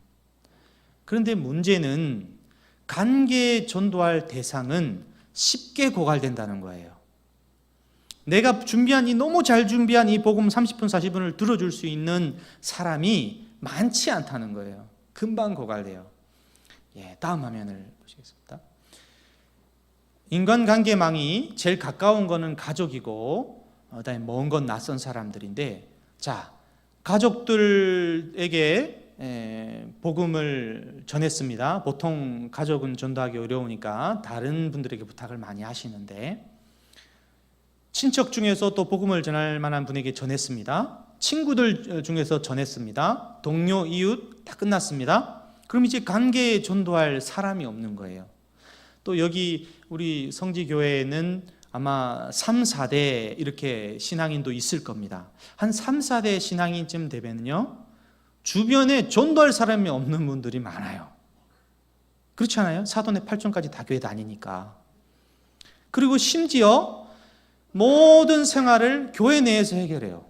그런데 문제는 관계 전도할 대상은 쉽게 고갈된다는 거예요. 내가 너무 잘 준비한 이 복음 30분, 40분을 들어줄 수 있는 사람이 많지 않다는 거예요. 금방 고갈돼요. 다음 화면을 보시겠습니다. 인간관계망이 제일 가까운 거는 가족이고, 그다음에 먼 건 낯선 사람들인데, 자, 가족들에게 복음을 전했습니다. 보통 가족은 전도하기 어려우니까 다른 분들에게 부탁을 많이 하시는데, 친척 중에서 또 복음을 전할 만한 분에게 전했습니다. 친구들 중에서 전했습니다. 동료, 이웃 다 끝났습니다. 그럼 이제 관계에 전도할 사람이 없는 거예요. 또 여기 우리 성지교회에는 아마 3, 4대 이렇게 신앙인도 있을 겁니다. 한 3, 4대 신앙인쯤 되면요, 주변에 전도할 사람이 없는 분들이 많아요. 그렇지 않아요? 사돈의 8종까지 다 교회 다니니까. 그리고 심지어 모든 생활을 교회 내에서 해결해요.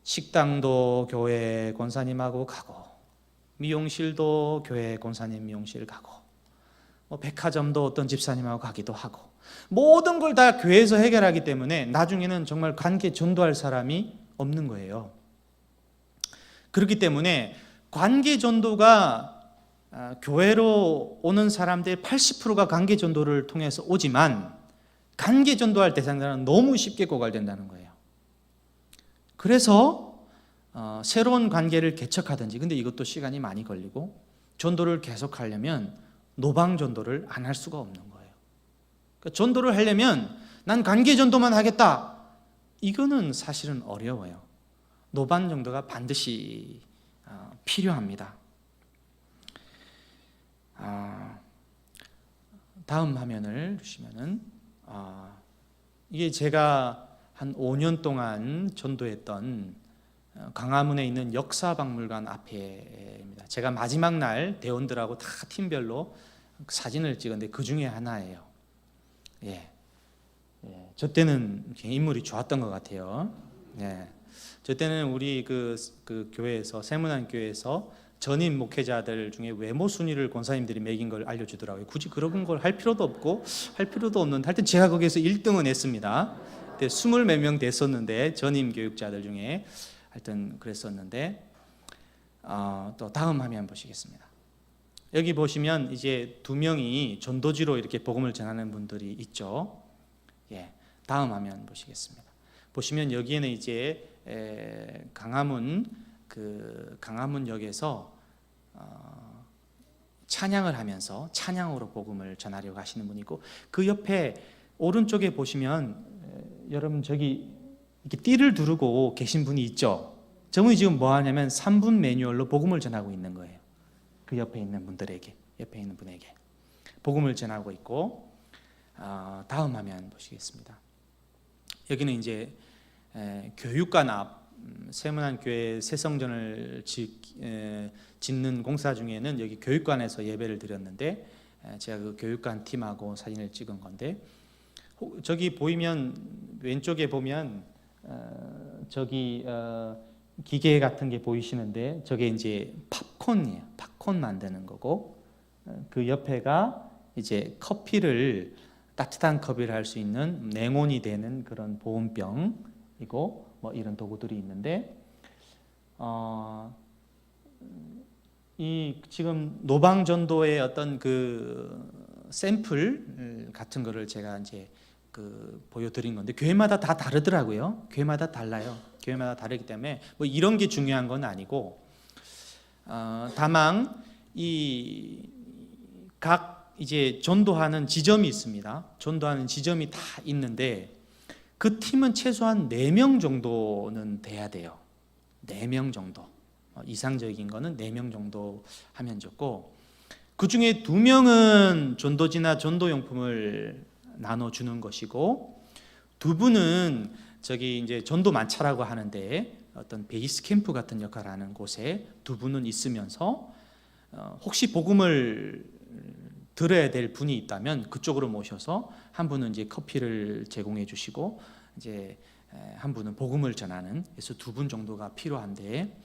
식당도 교회 권사님하고 가고, 미용실도 교회 권사님 미용실 가고, 백화점도 어떤 집사님하고 가기도 하고, 모든 걸 다 교회에서 해결하기 때문에 나중에는 정말 관계 전도할 사람이 없는 거예요. 그렇기 때문에 관계 전도가 교회로 오는 사람들 80%가 관계 전도를 통해서 오지만, 관계 전도할 대상자는 너무 쉽게 고갈된다는 거예요. 그래서 새로운 관계를 개척하든지, 근데 이것도 시간이 많이 걸리고, 전도를 계속하려면 노방 전도를 안 할 수가 없는 거예요. 그러니까 전도를 하려면 난 관계 전도만 하겠다, 이거는 사실은 어려워요. 노방 전도가 반드시 필요합니다. 다음 화면을 주시면은, 이게 제가 한 5년 동안 전도했던 광화문에 있는 역사박물관 앞에입니다. 제가 마지막 날 대원들하고 다 팀별로 사진을 찍었는데 그 중에 하나예요. 저 때는 인물이 좋았던 것 같아요. 저 때는 우리 그 교회에서, 세문안 교회에서 전임 목회자들 중에 외모 순위를 권사님들이 매긴 걸 알려주더라고요. 굳이 그런 걸 할 필요도 없는데, 하여튼 제가 거기에서 1등은 했습니다. 그때 20몇 명 됐었는데, 전임 교육자들 중에 하여튼 그랬었는데, 또 다음 화면 보시겠습니다. 여기 보시면 이제 2명이 전도지로 이렇게 복음을 전하는 분들이 있죠. 다음 화면 보시겠습니다. 보시면 여기에는 이제 강화문역에서 찬양을 하면서 찬양으로 복음을 전하려고 하시는 분이고, 그 옆에 오른쪽에 보시면 여러분 저기 이렇게 띠를 두르고 계신 분이 있죠. 저분이 지금 뭐 하냐면 3분 매뉴얼로 복음을 전하고 있는 거예요. 그 옆에 있는 분들에게, 옆에 있는 분에게 복음을 전하고 있고, 다음 화면 보시겠습니다. 여기는 이제 교육관 앞 세문안 교회 새성전을 짓는 공사 중에는 여기 교육관에서 예배를 드렸는데, 제가 그 교육관 팀하고 사진을 찍은 건데, 저기 보이면 왼쪽에 보면 저기 기계 같은 게 보이시는데, 저게 이제 팝콘이에요. 팝콘 만드는 거고, 그 옆에가 이제 커피를, 따뜻한 커피를 할 수 있는 냉온이 되는 그런 보온병이고, 뭐 이런 도구들이 있는데, 이 지금 노방전도의 어떤 그 샘플 같은 거를 제가 이제 그 보여드린 건데, 교회마다 다 다르더라고요. 교회마다 달라요. 교회마다 다르기 때문에 뭐 이런 게 중요한 건 아니고, 다만 이 각 이제 전도하는 지점이 있습니다. 전도하는 지점이 다 있는데, 그 팀은 최소한 4명 정도는 돼야 돼요. 4명 정도. 이상적인 거는 4명 정도 하면 좋고, 그 중에 2명은 전도지나 전도용품을 나눠주는 것이고, 2분은 저기 이제 전도 만차라고 하는데 어떤 베이스 캠프 같은 역할을 하는 곳에 2분은 있으면서, 혹시 복음을 들어야 될 분이 있다면 그쪽으로 모셔서 한 분은 이제 커피를 제공해 주시고, 이제 한 분은 복음을 전하는, 그래서 2분 정도가 필요한데,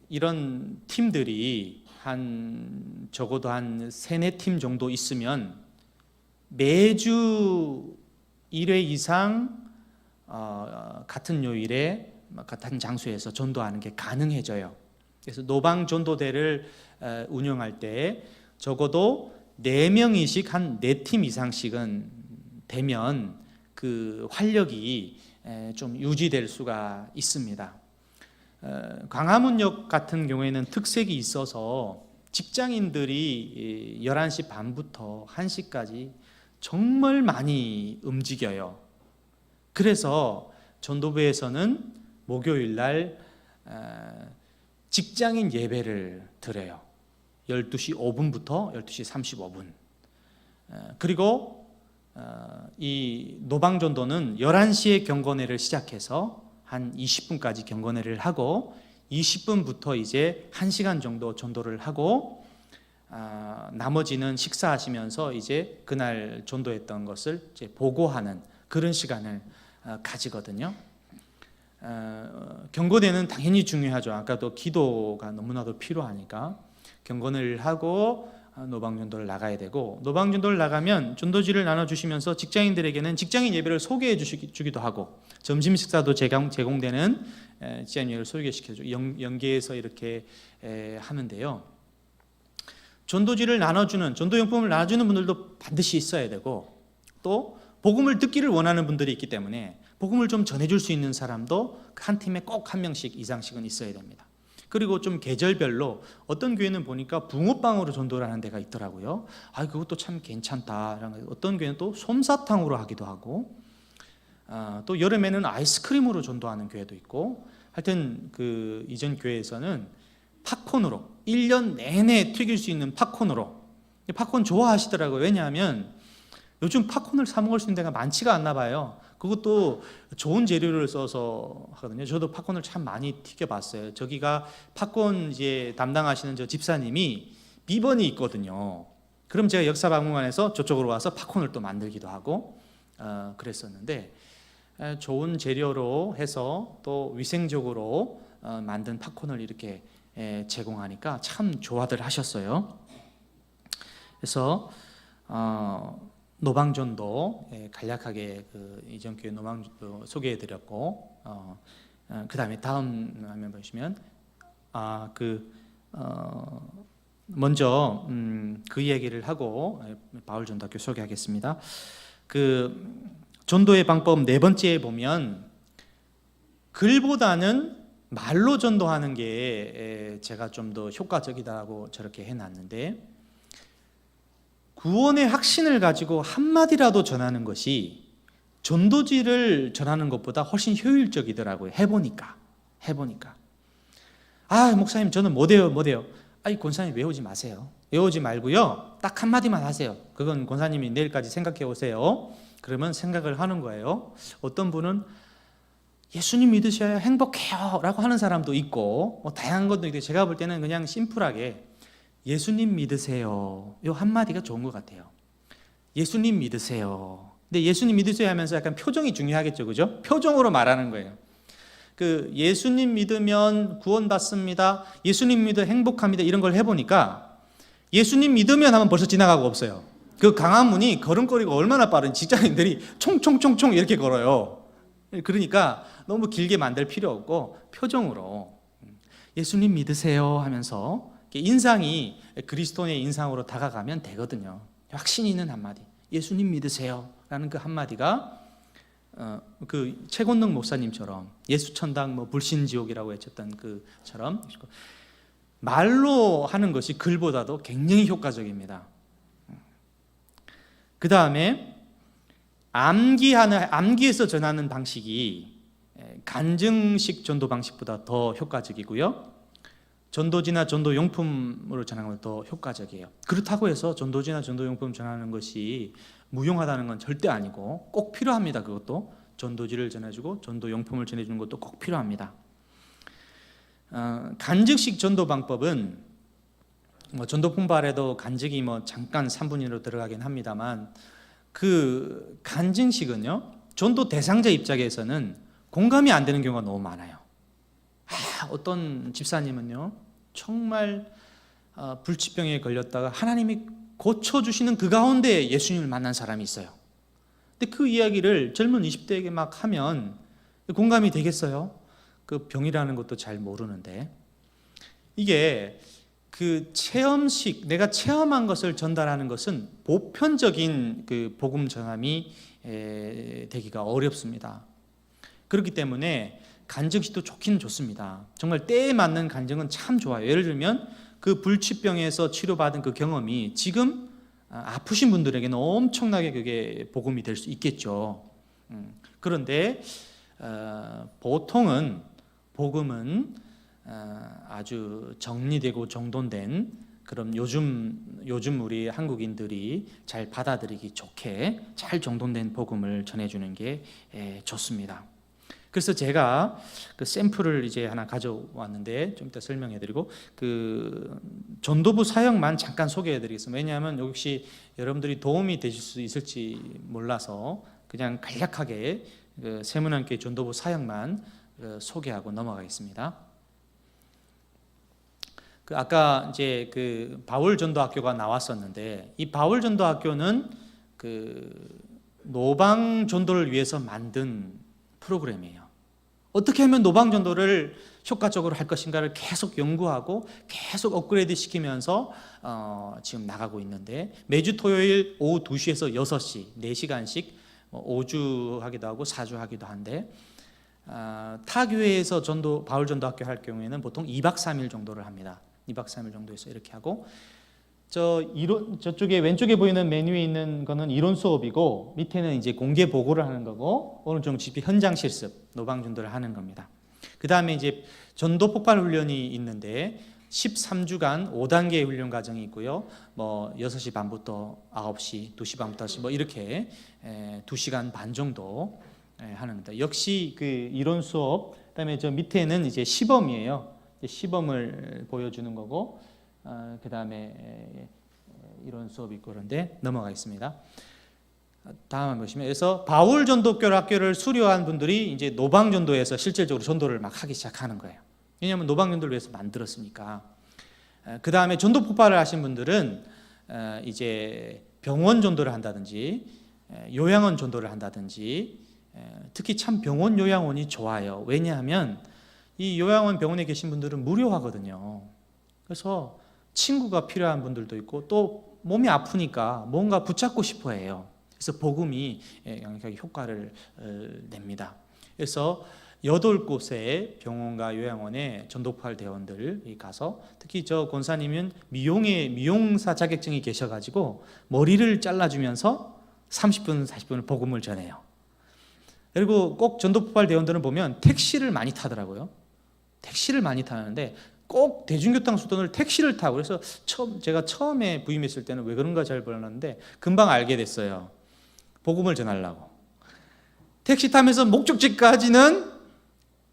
이런 팀들이 한 적어도 한 3-4팀 정도 있으면 매주 1회 이상 같은 요일에 같은 장소에서 전도하는 게 가능해져요. 그래서 노방 전도대를 운영할 때 적어도 4명이씩 한 4팀 이상씩은 되면 그 활력이 좀 유지될 수가 있습니다. 광화문역 같은 경우에는 특색이 있어서 직장인들이 11시 반부터 1시까지 정말 많이 움직여요. 그래서 전도부에서는 목요일 날 직장인 예배를 드려요. 12시 5분부터 12시 35분. 그리고 이 노방전도는 11시에 경건회를 시작해서 한 20분까지 경건회를 하고, 20분부터 이제 1시간 정도 전도를 하고, 나머지는 식사하시면서 이제 그날 전도했던 것을 이제 보고하는 그런 시간을 가지거든요. 경건회는 당연히 중요하죠. 아까도 기도가 너무나도 필요하니까 경건회를 하고 노방전도를 나가야 되고, 노방전도를 나가면 전도지를 나눠주시면서 직장인들에게는 직장인 예배를 소개해 주기도 하고, 점심 식사도 제공되는 직장인 예배를 소개시켜주고, 연계해서 이렇게 하는데요. 전도지를 나눠주는, 전도용품을 나눠주는 분들도 반드시 있어야 되고, 또 복음을 듣기를 원하는 분들이 있기 때문에 복음을 좀 전해줄 수 있는 사람도 한 팀에 꼭 1명씩 이상씩은 있어야 됩니다. 그리고 좀 계절별로 어떤 교회는 보니까 붕어빵으로 전도를 하는 데가 있더라고요. 그것도 참 괜찮다. 어떤 교회는 또 솜사탕으로 하기도 하고, 또 여름에는 아이스크림으로 전도하는 교회도 있고, 하여튼 그 이전 교회에서는 팝콘으로 1년 내내 튀길 수 있는 팝콘으로, 팝콘 좋아하시더라고요. 왜냐하면 요즘 팝콘을 사 먹을 수 있는 데가 많지가 않나 봐요. 그것도 좋은 재료를 써서 하거든요. 저도 팝콘을 참 많이 튀겨봤어요. 저기가 팝콘 이제 담당하시는 저 집사님이 비번이 있거든요. 그럼 제가 역사박물관에서 저쪽으로 와서 팝콘을 또 만들기도 하고 그랬었는데, 좋은 재료로 해서 또 위생적으로 만든 팝콘을 이렇게 제공하니까 참 좋아들 하셨어요. 그래서 노방전도 간략하게 그 이전 교회 노방전도 소개해드렸고, 그 다음에 다음 화면 보시면 먼저 그 얘기를 하고 바울 전도학교 소개하겠습니다. 그 전도의 방법 4번째에 보면 글보다는 말로 전도하는 게 제가 좀 더 효과적이다고 저렇게 해놨는데, 구원의 확신을 가지고 한마디라도 전하는 것이 전도지를 전하는 것보다 훨씬 효율적이더라고요. 해보니까. 목사님 저는 못해요. 아이 권사님 외우지 마세요. 외우지 말고요. 딱 한마디만 하세요. 그건 권사님이 내일까지 생각해 오세요. 그러면 생각을 하는 거예요. 어떤 분은 예수님 믿으셔야 행복해요 라고 하는 사람도 있고 다양한 것도 있는데 제가 볼 때는 그냥 심플하게 예수님 믿으세요. 이 한마디가 좋은 것 같아요. 예수님 믿으세요. 근데 예수님 믿으세요 하면서 약간 표정이 중요하겠죠, 그죠? 표정으로 말하는 거예요. 그 예수님 믿으면 구원받습니다. 예수님 믿으면 행복합니다. 이런 걸 해보니까 예수님 믿으면 하면 벌써 지나가고 없어요. 그 강화문이 걸음걸이가 얼마나 빠른 직장인들이 총총총총 이렇게 걸어요. 그러니까 너무 길게 만들 필요 없고 표정으로 예수님 믿으세요 하면서 인상이 그리스도의 인상으로 다가가면 되거든요. 확신 있는 한마디, 예수님 믿으세요 라는 그 한마디가 그 최곤능 목사님처럼 예수천당 불신지옥이라고 외쳤던 그처럼 말로 하는 것이 글보다도 굉장히 효과적입니다. 그 다음에 암기에서 전하는 방식이 간증식 전도 방식보다 더 효과적이고요. 전도지나 전도용품으로 전하는 건 더 효과적이에요. 그렇다고 해서 전도지나 전도용품 전하는 것이 무용하다는 건 절대 아니고 꼭 필요합니다. 그것도 전도지를 전해주고 전도용품을 전해주는 것도 꼭 필요합니다. 간증식 전도 방법은 전도 분발에도 간증이 잠깐 3분위로 들어가긴 합니다만 그 간증식은요 전도 대상자 입장에서는 공감이 안 되는 경우가 너무 많아요. 어떤 집사님은요 정말 불치병에 걸렸다가 하나님이 고쳐주시는 그 가운데 예수님을 만난 사람이 있어요. 근데 그 이야기를 젊은 20대에게 막 하면 공감이 되겠어요? 그 병이라는 것도 잘 모르는데 이게 그 체험식, 내가 체험한 것을 전달하는 것은 보편적인 그 복음 전함이 되기가 어렵습니다. 그렇기 때문에 간증식도 좋긴 좋습니다. 정말 때에 맞는 간증은 참 좋아요. 예를 들면 그 불치병에서 치료받은 그 경험이 지금 아프신 분들에게는 엄청나게 그게 복음이 될 수 있겠죠. 그런데 보통은 복음은 아주 정리되고 정돈된 그럼 요즘 우리 한국인들이 잘 받아들이기 좋게 잘 정돈된 복음을 전해주는 게 좋습니다. 그래서 제가 그 샘플을 이제 하나 가져왔는데 좀 이따 설명해드리고 그 전도부 사역만 잠깐 소개해드리겠습니다. 왜냐하면 혹시 여러분들이 도움이 되실 수 있을지 몰라서 그냥 간략하게 그 세문안교회 전도부 사역만 소개하고 넘어가겠습니다. 그 아까 이제 그 바울 전도학교가 나왔었는데 이 바울 전도학교는 그 노방 전도를 위해서 만든 프로그램이에요. 어떻게 하면 노방 전도를 효과적으로 할 것인가를 계속 연구하고 계속 업그레이드 시키면서 지금 나가고 있는데 매주 토요일 오후 2시에서 6시 4시간씩 5주 하기도 하고 4주 하기도 한데 타 교회에서 바울 전도학교 할 경우에는 보통 2박 3일 정도를 합니다. 2박 3일 정도에서 이렇게 하고 저쪽에 왼쪽에 보이는 메뉴에 있는 거는 이론 수업이고 밑에는 이제 공개 보고를 하는 거고 오른쪽은 직접 현장 실습 노방 전도를 하는 겁니다. 그 다음에 이제 전도 폭발 훈련이 있는데 13주간 5단계 훈련 과정이 있고요. 6시 반부터 9시, 2시 반부터 9시 이렇게 2시간 반 정도 하는 겁니다. 역시 그 이론 수업, 그다음에 저 밑에는 이제 시범이에요. 시범을 보여주는 거고, 그 다음에 이론 수업이 있고 그런데 넘어가겠습니다. 다음 한번 보시면 그래서 바울 전도교 학교를 수료한 분들이 이제 노방 전도에서 실질적으로 전도를 막 하기 시작하는 거예요. 왜냐하면 노방 전도를 위해서 만들었으니까. 그 다음에 전도 폭발을 하신 분들은 이제 병원 전도를 한다든지 요양원 전도를 한다든지 특히 참 병원 요양원이 좋아요. 왜냐하면 이 요양원 병원에 계신 분들은 무료하거든요. 그래서 친구가 필요한 분들도 있고 또 몸이 아프니까 뭔가 붙잡고 싶어 해요. 그래서 복음이 강력하게 효과를 냅니다. 그래서 8곳의 병원과 요양원에 전도포할 대원들이 가서, 특히 저 권사님은 미용사 자격증이 계셔가지고 머리를 잘라주면서 30분 40분을 복음을 전해요. 그리고 꼭 전도포할 대원들은 보면 택시를 많이 타더라고요. 택시를 많이 타는데 꼭 대중교통 수단을 택시를 타고, 그래서 제가 처음에 부임했을 때는 왜 그런가 잘 몰랐는데 금방 알게 됐어요. 복음을 전하려고. 택시 타면서 목적지까지는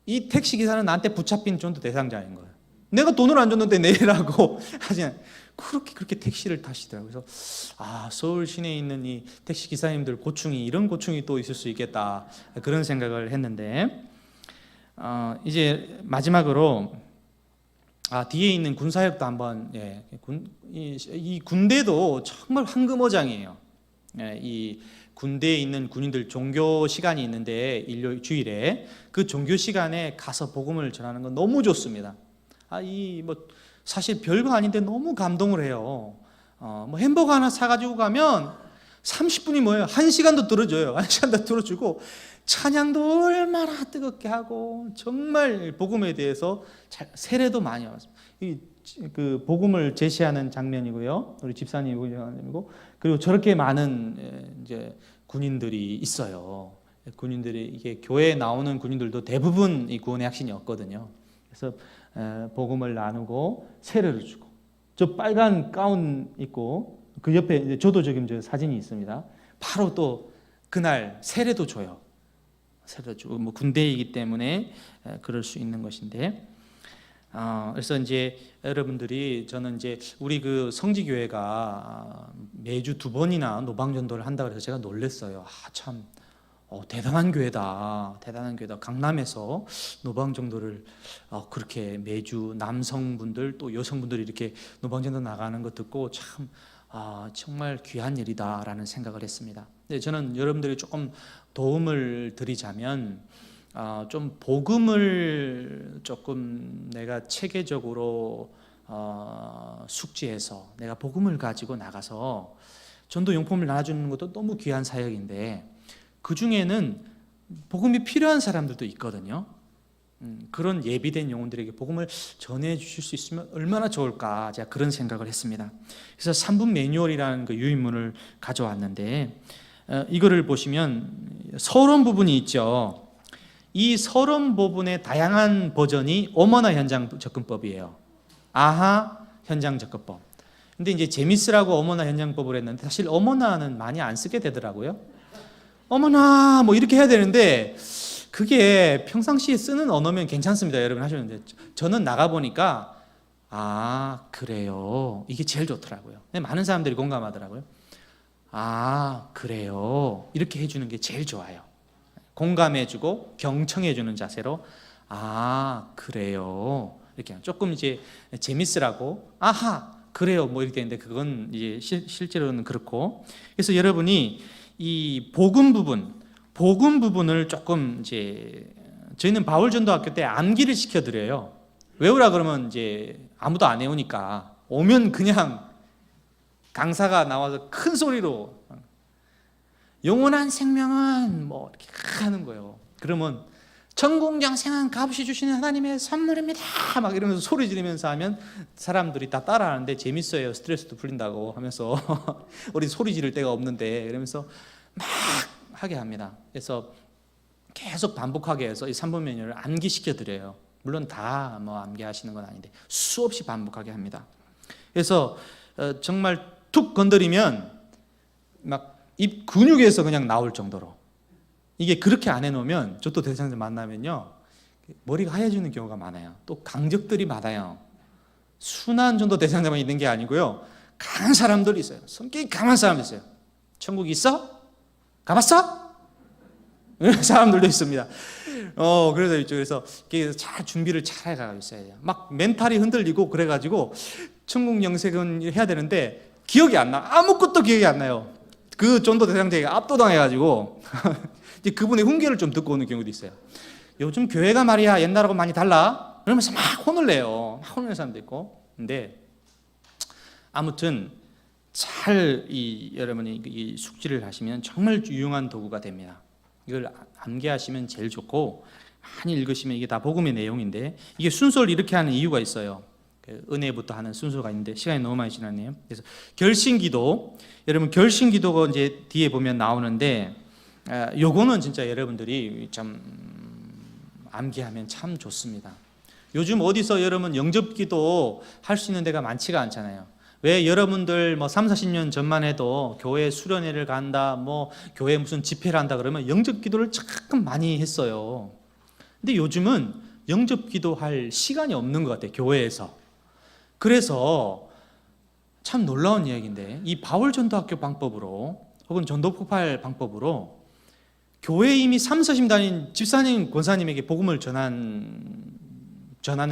이 택시 기사는 나한테 붙잡힌 전도 대상자인 거예요. 내가 돈을 안 줬는데 내리라고 하지 않아요. 그렇게 택시를 타시더라고요. 그래서 서울 시내에 있는 이 택시 기사님들 고충이, 이런 고충이 또 있을 수 있겠다, 그런 생각을 했는데, 이제 마지막으로 뒤에 있는 군사역도 한번, 이 군대도 정말 황금어장이에요. 이 군대에 있는 군인들 종교 시간이 있는데, 주일에 그 종교 시간에 가서 복음을 전하는 건 너무 좋습니다. 사실 별거 아닌데 너무 감동을 해요. 햄버거 하나 사가지고 가면 30분이 뭐예요? 1시간도 들어줘요. 1시간도 들어주고 찬양도 얼마나 뜨겁게 하고, 정말 복음에 대해서 세례도 많이 하습니다. 그 복음을 제시하는 장면이고요. 우리 집사님이고, 그리고 저렇게 많은 이제 군인들이 있어요. 군인들이, 이게 교회에 나오는 군인들도 대부분 이 구원의 확신이었거든요. 그래서 복음을 나누고 세례를 주고, 저 빨간 가운 입고 그 옆에 이제 저도 지금 저 사진이 있습니다. 바로 또 그날 세례도 줘요. 세례도 주고, 군대이기 때문에 그럴 수 있는 것인데, 그래서 이제 여러분들이, 저는 이제 우리 그 성지교회가 매주 2번이나 노방전도를 한다 그래서 제가 놀랐어요. 참 대단한 교회다, 대단한 교회다. 강남에서 노방전도를 그렇게 매주 남성분들 또 여성분들이 이렇게 노방전도 나가는 거 듣고 참 정말 귀한 일이다라는 생각을 했습니다. 근데 저는 여러분들이 조금 도움을 드리자면, 좀 복음을 조금 내가 체계적으로 숙지해서 내가 복음을 가지고 나가서 전도 용품을 나눠주는 것도 너무 귀한 사역인데, 그 중에는 복음이 필요한 사람들도 있거든요. 그런 예비된 영혼들에게 복음을 전해 주실 수 있으면 얼마나 좋을까, 제가 그런 생각을 했습니다. 그래서 3분 매뉴얼이라는 그 유인문을 가져왔는데, 이거를 보시면 서론 부분이 있죠. 이 서론 부분의 다양한 버전이 어머나 현장 접근법이에요. 아하 현장 접근법. 근데 이제 재밌으라고 어머나 현장법을 했는데, 사실 어머나는 많이 안 쓰게 되더라고요. 어머나 뭐 이렇게 해야 되는데, 그게 평상시에 쓰는 언어면 괜찮습니다. 여러분 하셨는데, 저는 나가보니까 그래요, 이게 제일 좋더라고요. 많은 사람들이 공감하더라고요. 그래요, 이렇게 해주는 게 제일 좋아요. 공감해주고 경청해주는 자세로 그래요, 이렇게 조금 이제 재밌으라고 아하 그래요 뭐 이렇게 되는데, 그건 이제 실제로는 그렇고. 그래서 여러분이 이 복음 부분을 조금, 이제 저희는 바울전도학교 때 암기를 시켜드려요. 외우라 그러면 이제 아무도 안 외우니까, 오면 그냥 강사가 나와서 큰 소리로 영원한 생명은 뭐 이렇게 하는 거예요. 그러면 천국영생은 값없이 주시는 하나님의 선물입니다 막 이러면서 소리 지르면서 하면 사람들이 다 따라하는데 재밌어요. 스트레스도 풀린다고 하면서 우리 소리 지를 데가 없는데, 그러면서 막 하게 합니다. 그래서 계속 반복하게 해서 이 3분 매뉴얼을 암기시켜 드려요. 물론 다 뭐 암기하시는 건 아닌데 수없이 반복하게 합니다. 그래서 정말 툭 건드리면 막 입 근육에서 그냥 나올 정도로, 이게 그렇게 안 해놓으면, 저도 대상자 만나면요 머리가 하얘지는 경우가 많아요. 또 강적들이 많아요. 순한 정도 대상자만 있는 게 아니고요, 강한 사람들이 있어요. 성격이 강한 사람도 있어요. 천국 있어? 가봤어? 이런 사람들도 있습니다. 그래서 이쪽에서 잘 준비를 잘 해가고 있어야 돼요. 막 멘탈이 흔들리고 그래가지고 천국 영생은 해야 되는데 기억이 안 나. 아무것도 기억이 안 나요. 그 전도 대상자에게 압도당해가지고 이제 그분의 훈계를 좀 듣고 오는 경우도 있어요. 요즘 교회가 말이야 옛날하고 많이 달라, 그러면서 막 혼을 내요. 막 혼내는 사람도 있고. 근데 아무튼 여러분이 이 숙지를 하시면 정말 유용한 도구가 됩니다. 이걸 암기하시면 제일 좋고, 많이 읽으시면 이게 다 복음의 내용인데, 이게 순서를 이렇게 하는 이유가 있어요. 은혜부터 하는 순서가 있는데 시간이 너무 많이 지났네요. 그래서 결신기도, 여러분 결신기도가 이제 뒤에 보면 나오는데, 요거는 진짜 여러분들이 참 암기하면 참 좋습니다. 요즘 어디서 여러분 영접기도 할 수 있는 데가 많지가 않잖아요. 왜 여러분들 뭐 3, 40년 전만 해도 교회 수련회를 간다, 뭐 교회 무슨 집회를 한다 그러면 영접기도를 참 많이 했어요. 근데 요즘은 영접기도 할 시간이 없는 것 같아요, 교회에서. 그래서 참 놀라운 이야기인데, 이 바울 전도학교 방법으로 혹은 전도 폭발 방법으로 교회에 이미 3, 40년 다닌 집사님, 권사님에게 복음을 전하는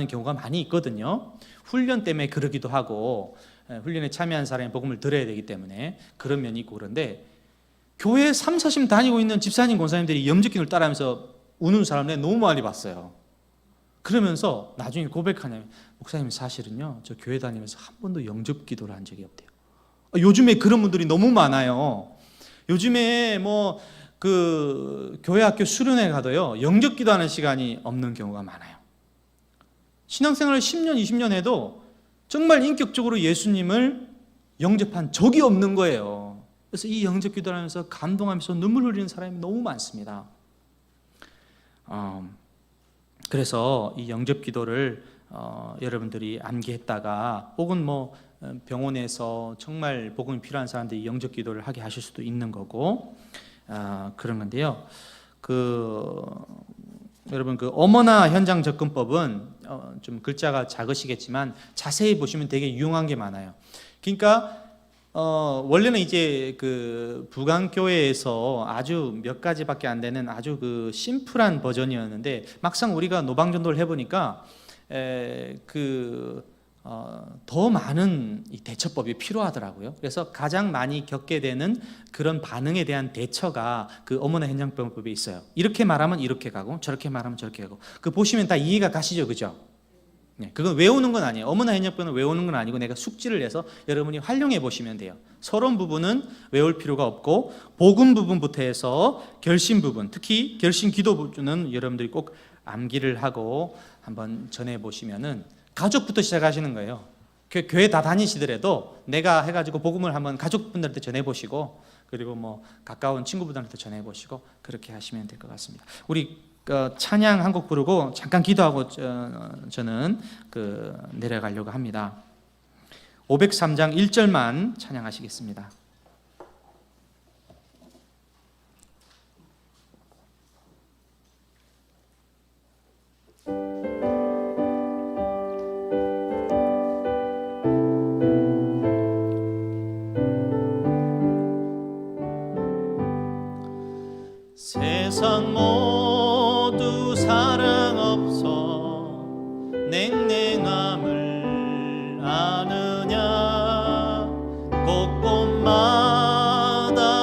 경우가 많이 있거든요. 훈련 때문에 그러기도 하고, 훈련에 참여한 사람이 복음을 들어야 되기 때문에 그런 면이 있고, 그런데 교회에 3, 40년 다니고 있는 집사님, 권사님들이 영접기도를 따라하면서 우는 사람들 너무 많이 봤어요. 그러면서 나중에 고백하냐면, 목사님 사실은요, 저 교회 다니면서 한 번도 영접기도를 한 적이 없대요. 요즘에 그런 분들이 너무 많아요. 요즘에 뭐 그 교회 학교 수련회 가도요, 영접기도하는 시간이 없는 경우가 많아요. 신앙생활을 10년, 20년 해도 정말 인격적으로 예수님을 영접한 적이 없는 거예요. 그래서 이 영접기도를 하면서 감동하면서 눈물 흘리는 사람이 너무 많습니다. 그래서 이 영접기도를 여러분들이 암기했다가, 혹은 뭐 병원에서 정말 복음이 필요한 사람들이 영접기도를 하게 하실 수도 있는 거고, 그런 건데요. 여러분 그 어머나 현장 접근법은 좀 글자가 작으시겠지만 자세히 보시면 되게 유용한 게 많아요. 그러니까 원래는 이제 그 부강교회에서 아주 몇 가지밖에 안 되는 아주 그 심플한 버전이었는데, 막상 우리가 노방전도를 해보니까 더 많은 이 대처법이 필요하더라고요. 그래서 가장 많이 겪게 되는 그런 반응에 대한 대처가 그 어머나 현장병법에 있어요. 이렇게 말하면 이렇게 가고, 저렇게 말하면 저렇게 가고. 그 보시면 다 이해가 가시죠, 그죠? 네, 그건 외우는 건 아니에요. 어머나 현장병은 외우는 건 아니고 내가 숙지를 해서 여러분이 활용해 보시면 돼요. 서론 부분은 외울 필요가 없고, 복음 부분부터 해서 결신 부분, 특히 결신 기도 부분은 여러분들이 꼭 암기를 하고 한번 전해 보시면은, 가족부터 시작하시는 거예요. 교회 다 다니시더라도 내가 해가지고 복음을 한번 가족분들한테 전해보시고, 그리고 뭐 가까운 친구분들한테 전해보시고, 그렇게 하시면 될 것 같습니다. 우리 찬양 한 곡 부르고 잠깐 기도하고 저는 내려가려고 합니다. 503장 1절만 찬양하시겠습니다. 세상 모두 사랑 없어 냉랭함을 아느냐, 곳곳마다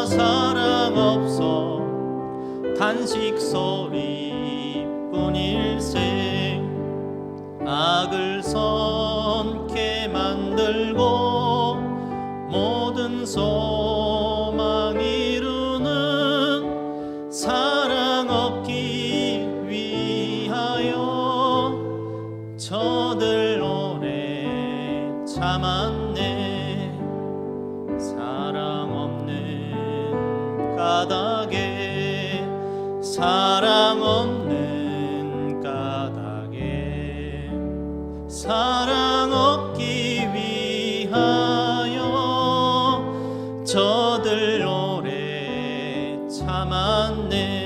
사랑 없어 탄식 소리뿐일세. 악을 선케 만들고 모든 소망 이루는 사랑 얻기 위하여 저들 오래 참았네. 사랑 없는 까닭에, 사랑 없는 까닭에, 사랑 얻기 위하여 저들 오래 참았네.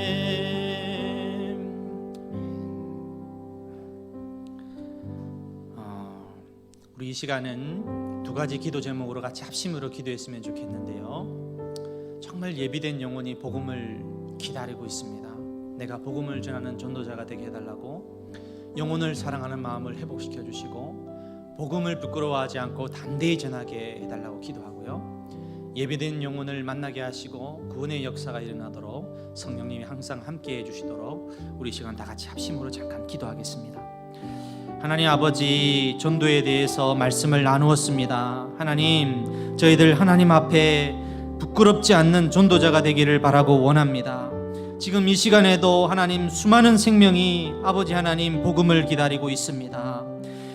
우리 이 시간은 두 가지 기도 제목으로 같이 합심으로 기도했으면 좋겠는데요. 정말 예비된 영혼이 복음을 기다리고 있습니다. 내가 복음을 전하는 전도자가 되게 해달라고, 영혼을 사랑하는 마음을 회복시켜 주시고 복음을 부끄러워하지 않고 담대히 전하게 해달라고 기도하고요. 예비된 영혼을 만나게 하시고 구원의 역사가 일어나도록 성령님이 항상 함께해 주시도록 우리 시간 다 같이 합심으로 잠깐 기도하겠습니다. 하나님 아버지, 전도에 대해서 말씀을 나누었습니다. 하나님, 저희들 하나님 앞에 부끄럽지 않는 전도자가 되기를 바라고 원합니다. 지금 이 시간에도 하나님 수많은 생명이 아버지 하나님 복음을 기다리고 있습니다.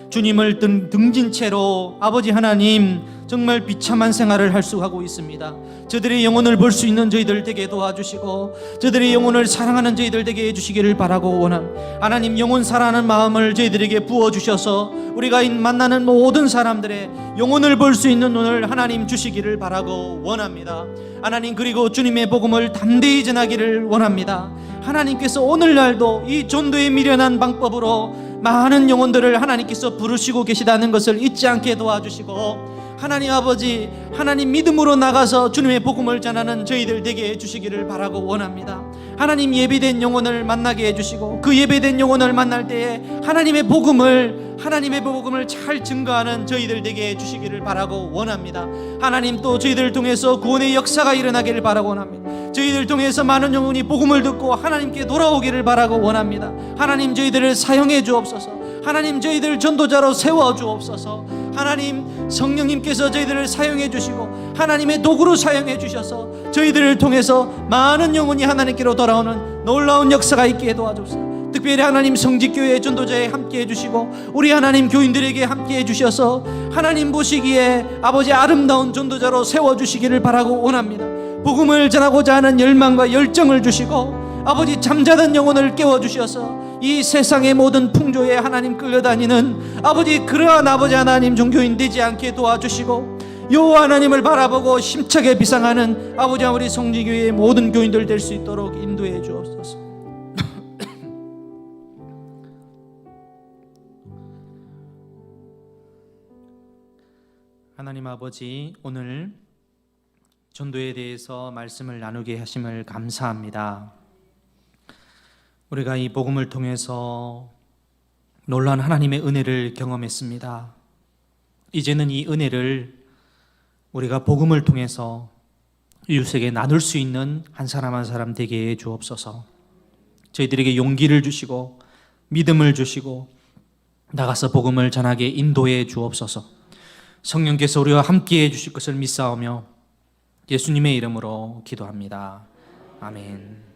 주님을 등진 채로 아버지 하나님 정말 비참한 생활을 할 수 하고 있습니다. 저들의 영혼을 볼 수 있는 저희들 되게 도와주시고 저들의 영혼을 사랑하는 저희들 되게 해주시기를 바라고 원합니다. 하나님 영혼 사랑하는 마음을 저희들에게 부어주셔서 우리가 만나는 모든 사람들의 영혼을 볼 수 있는 눈을 하나님 주시기를 바라고 원합니다. 하나님 그리고 주님의 복음을 담대히 전하기를 원합니다. 하나님께서 오늘날도 이 전도에 미련한 방법으로 많은 영혼들을 하나님께서 부르시고 계시다는 것을 잊지 않게 도와주시고 하나님 아버지 하나님 믿음으로 나가서 주님의 복음을 전하는 저희들 되게 해주시기를 바라고 원합니다. 하나님 예비된 영혼을 만나게 해주시고 그 예배된 영혼을 만날 때에 하나님의 복음을 잘 증거하는 저희들 되게 해주시기를 바라고 원합니다. 하나님 또 저희들을 통해서 구원의 역사가 일어나기를 바라고 원합니다. 저희들 통해서 많은 영혼이 복음을 듣고 하나님께 돌아오기를 바라고 원합니다. 하나님 저희들을 사용해 주옵소서. 하나님 저희들 전도자로 세워 주옵소서. 하나님 성령님께서 저희들을 사용해 주시고 하나님의 도구로 사용해 주셔서 저희들을 통해서 많은 영혼이 하나님께로 돌아오는 놀라운 역사가 있게 도와주옵소서. 특별히 하나님 성직교회 전도자에 함께 해주시고 우리 하나님 교인들에게 함께 해주셔서 하나님 보시기에 아버지 아름다운 전도자로 세워주시기를 바라고 원합니다. 복음을 전하고자 하는 열망과 열정을 주시고 아버지 잠자던 영혼을 깨워주셔서 이 세상의 모든 풍조에 하나님 끌려다니는 아버지 그러한 아버지 하나님 종교인 되지 않게 도와주시고 여호와 하나님을 바라보고 힘차게 비상하는 아버지 우리 성지교회의 모든 교인들 될 수 있도록 인도해 주옵소서. 하나님 아버지 오늘 전도에 대해서 말씀을 나누게 하심을 감사합니다. 우리가 이 복음을 통해서 놀라운 하나님의 은혜를 경험했습니다. 이제는 이 은혜를 우리가 복음을 통해서 이웃에게 나눌 수 있는 한 사람 한 사람 되게 해 주옵소서. 저희들에게 용기를 주시고 믿음을 주시고 나가서 복음을 전하게 인도해 주옵소서. 성령께서 우리와 함께 해 주실 것을 믿사오며 예수님의 이름으로 기도합니다. 아멘.